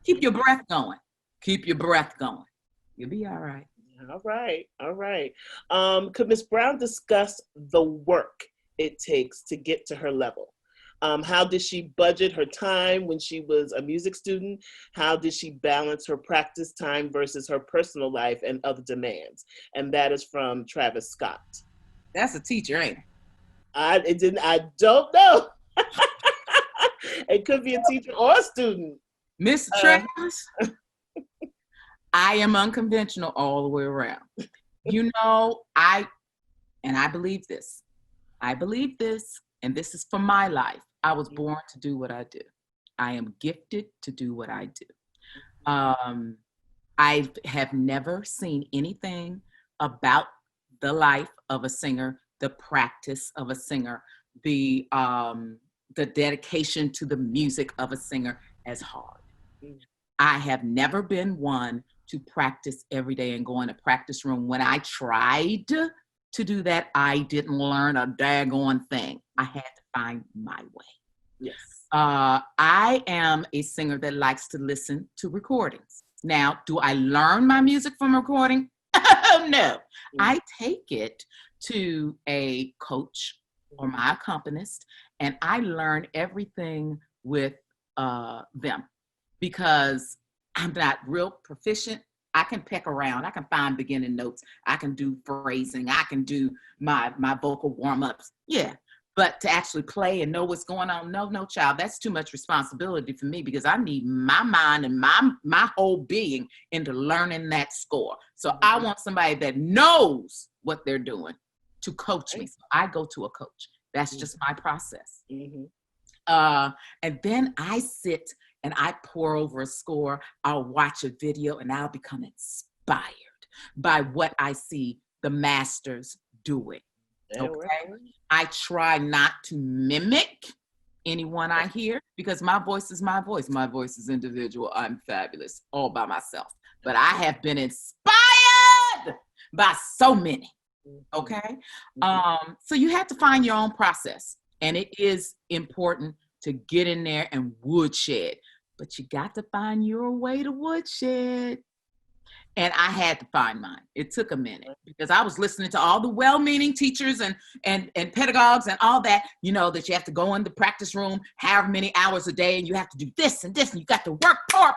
Keep your breath going. Keep your breath going. You'll be all right. All right, all right. Could Ms. Brown discuss the work it takes to get to her level? How did she budget her time when she was a music student? How did she balance her practice time versus her personal life and other demands? And that is from Travis Scott. That's a teacher, ain't it? I don't know. It could be a teacher or a student. Mr. Travis, I am unconventional all the way around. I believe this. I believe this, and this is for my life. I was born to do what I do. I am gifted to do what I do. I have never seen anything about the life of a singer, the practice of a singer, the dedication to the music of a singer as hard. I have never been one to practice every day and go in a practice room. When I tried to do that, I didn't learn a daggone thing. I had to find my way. Yes. I am a singer that likes to listen to recordings. Now, do I learn my music from recording? Oh, no. I take it to a coach or my accompanist, and I learn everything with them because I'm not real proficient. I can peck around. I can find beginning notes. I can do phrasing. I can do my vocal warm-ups. Yeah. But to actually play and know what's going on, no, child, that's too much responsibility for me because I need my mind and my whole being into learning that score. So I want somebody that knows what they're doing to coach me. So I go to a coach. That's just my process. And then I sit and I pour over a score. I'll watch a video and I'll become inspired by what I see the masters doing. Okay. I try not to mimic anyone I hear because my voice is my voice. My voice is individual. I'm fabulous all by myself. But I have been inspired by so many. Okay. So you have to find your own process. And it is important to get in there and woodshed. But you got to find your way to woodshed. And I had to find mine. It took a minute because I was listening to all the well-meaning teachers and pedagogues and all that, that you have to go in the practice room however many hours a day and you have to do this and this and you got to work, pour.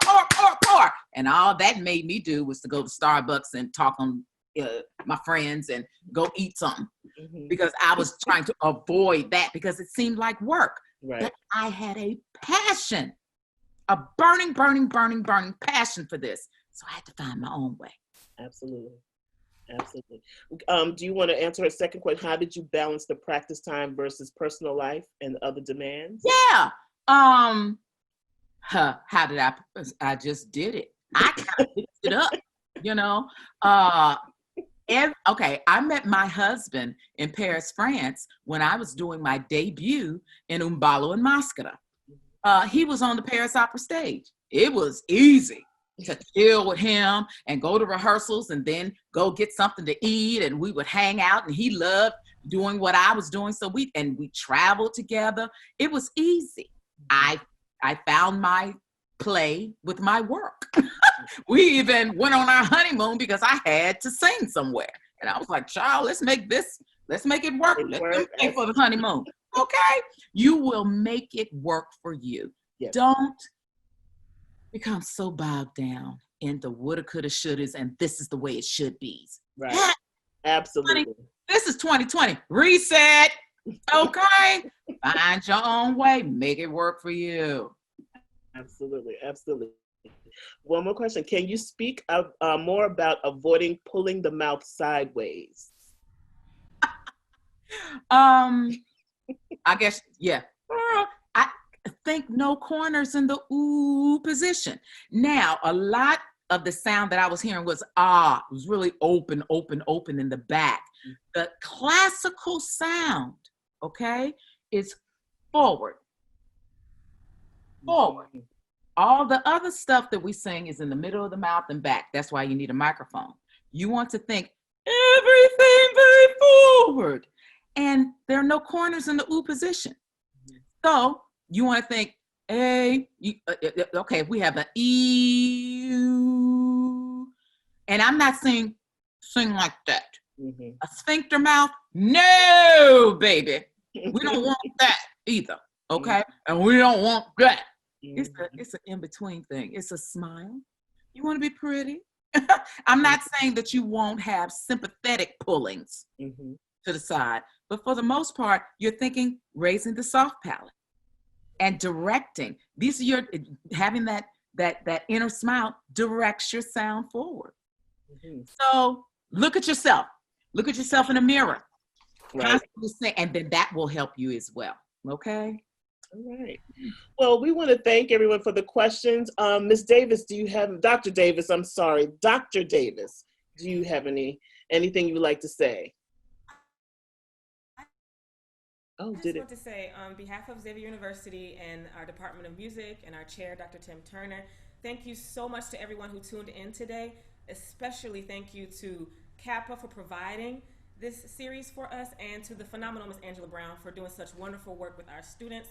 And all that made me do was to go to Starbucks and talk on my friends and go eat something because I was trying to avoid that because it seemed like work. Right. But I had a passion, a burning passion for this. So I had to find my own way. Absolutely. Do you want to answer her second question? How did you balance the practice time versus personal life and other demands? Yeah. How did I just did it. I kind of fixed it up, Okay, I met my husband in Paris, France, when I was doing my debut in Umbalo and Masterclass. He was on the Paris Opera stage. It was easy to chill with him and go to rehearsals and then go get something to eat, and we would hang out, and he loved doing what I was doing. So we traveled together. It was easy. I found my play with my work. We even went on our honeymoon because I had to sing somewhere. And I was like, child, let's make it work. Let them pay for the honeymoon. Okay. You will make it work for you. Yes. Don't become so bogged down in the woulda, coulda, shouldas, and this is the way it should be. Right. Absolutely. This is 2020. Reset. Okay. Find your own way. Make it work for you. Absolutely. Absolutely. One more question. Can you speak more about avoiding pulling the mouth sideways? I guess, yeah. I think no corners in the ooh position. Now, a lot of the sound that I was hearing was it was really open in the back. The classical sound, okay, is forward. All the other stuff that we sing is in the middle of the mouth and back. That's why you need a microphone. You want to think everything very forward. And there are no corners in the ooh position. So you want to think, okay, we have an E, and I'm not saying sing like that. A sphincter mouth? No, baby. We don't want that either, okay? And we don't want that. It's an in-between thing. It's a smile. You want to be pretty. I'm not saying that you won't have sympathetic pullings to the side, but for the most part, you're thinking raising the soft palate and directing. These are having that inner smile directs your sound forward. So look at yourself. Look at yourself in the mirror. Right. And then that will help you as well. Okay. All right. Well, we want to thank everyone for the questions. Ms. Davis, Dr. Davis, I'm sorry. Dr. Davis, do you have anything you would like to say? I just want to say, on behalf of Xavier University and our Department of Music and our chair, Dr. Tim Turner, thank you so much to everyone who tuned in today. Especially thank you to CAAPA for providing this series for us, and to the phenomenal Ms. Angela Brown for doing such wonderful work with our students.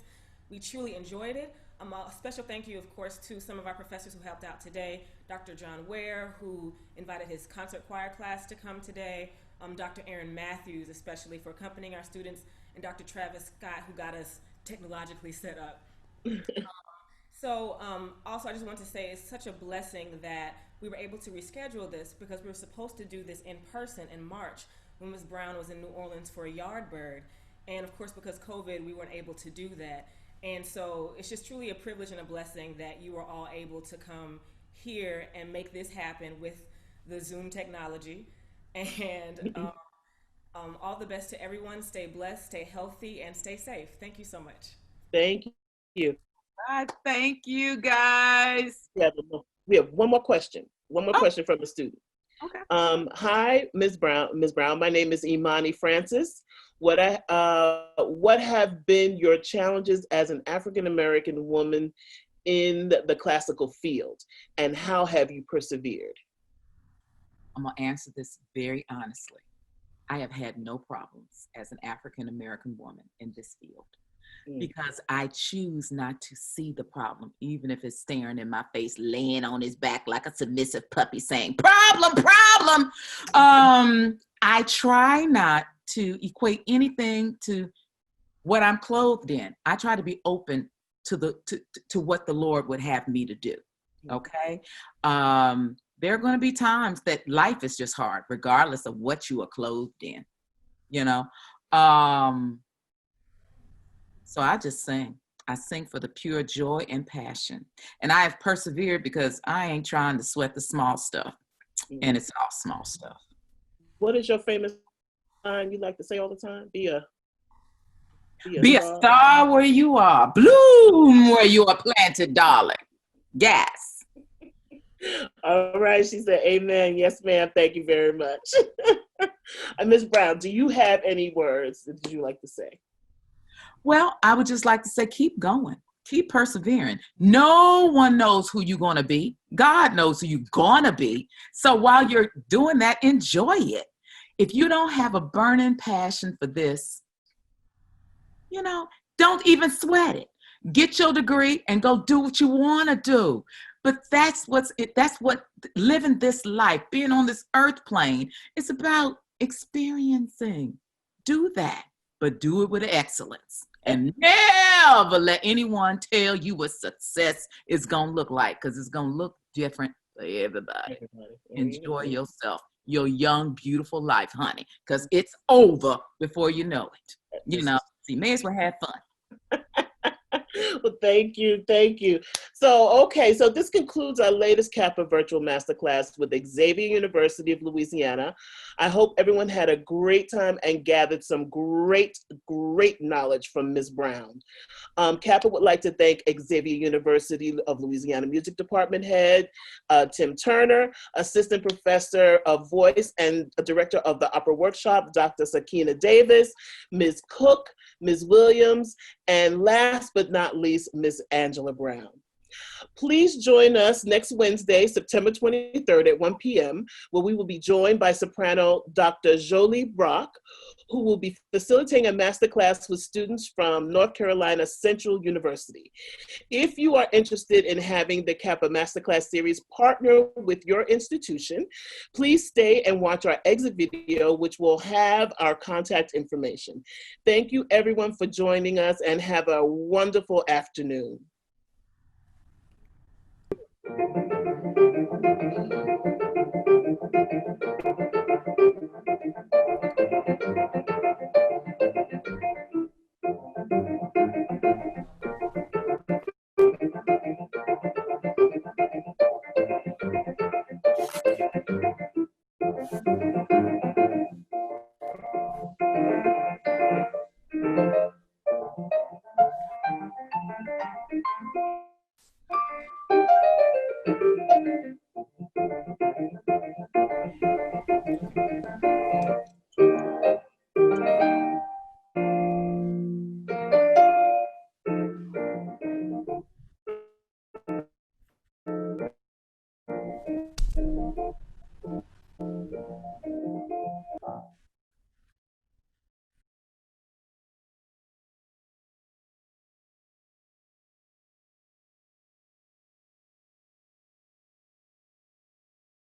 We truly enjoyed it. A special thank you, of course, to some of our professors who helped out today. Dr. John Ware, who invited his concert choir class to come today. Dr. Aaron Matthews, especially for accompanying our students. And Dr. Travis Scott, who got us technologically set up. Also, I just want to say it's such a blessing that we were able to reschedule this, because we were supposed to do this in person in March when Ms. Brown was in New Orleans for a Yardbird. And of course, because COVID, we weren't able to do that. And so it's just truly a privilege and a blessing that you are all able to come here and make this happen with the Zoom technology. And all the best to everyone. Stay blessed, stay healthy, and stay safe. Thank you so much. Thank you. Thank you, guys. We have one more question. One more question from a student. Okay. Hi, Ms. Brown. Ms. Brown, my name is Imani Francis. What have been your challenges as an African-American woman in the classical field, and how have you persevered? I'm gonna answer this very honestly. I have had no problems as an African-American woman in this field, because I choose not to see the problem, even if it's staring in my face, laying on his back like a submissive puppy saying, problem. I try not to equate anything to what I'm clothed in. I try to be open to what the Lord would have me to do. Okay. There are going to be times that life is just hard, regardless of what you are clothed in, So I just sing. I sing for the pure joy and passion. And I have persevered because I ain't trying to sweat the small stuff. And it's all small stuff. What is your famous line you like to say all the time? Be a star where you are. Bloom where you are planted, darling. Yes. All right. She said, amen. Yes, ma'am. Thank you very much. Ms. Brown, do you have any words that you like to say? Well, I would just like to say, keep going, keep persevering. No one knows who you're going to be. God knows who you're going to be. So while you're doing that, enjoy it. If you don't have a burning passion for this, you know, don't even sweat it. Get your degree and go do what you want to do. But that's what living this life, being on this earth plane, is about experiencing. Do that, but do it with excellence. And never let anyone tell you what success is going to look like, because it's going to look different for everybody. Enjoy yourself, your young, beautiful life, honey, because it's over before you know it. You know, see, may as well have fun. Well, thank you. So this concludes our latest CAAPA virtual masterclass with Xavier University of Louisiana. I hope everyone had a great time and gathered some great knowledge from Ms. Brown. CAAPA would like to thank Xavier University of Louisiana Music Department Head, Tim Turner, Assistant Professor of Voice and Director of the Opera Workshop, Dr. Sakinah Davis, Ms. Cook, Ms. Williams, and last but not least, Ms. Angela Brown. Please join us next Wednesday, September 23rd at 1 p.m., where we will be joined by soprano Dr. Jolie Brock, who will be facilitating a masterclass with students from North Carolina Central University. If you are interested in having the CAAPA Masterclass series partner with your institution, please stay and watch our exit video, which will have our contact information. Thank you everyone for joining us, and have a wonderful afternoon.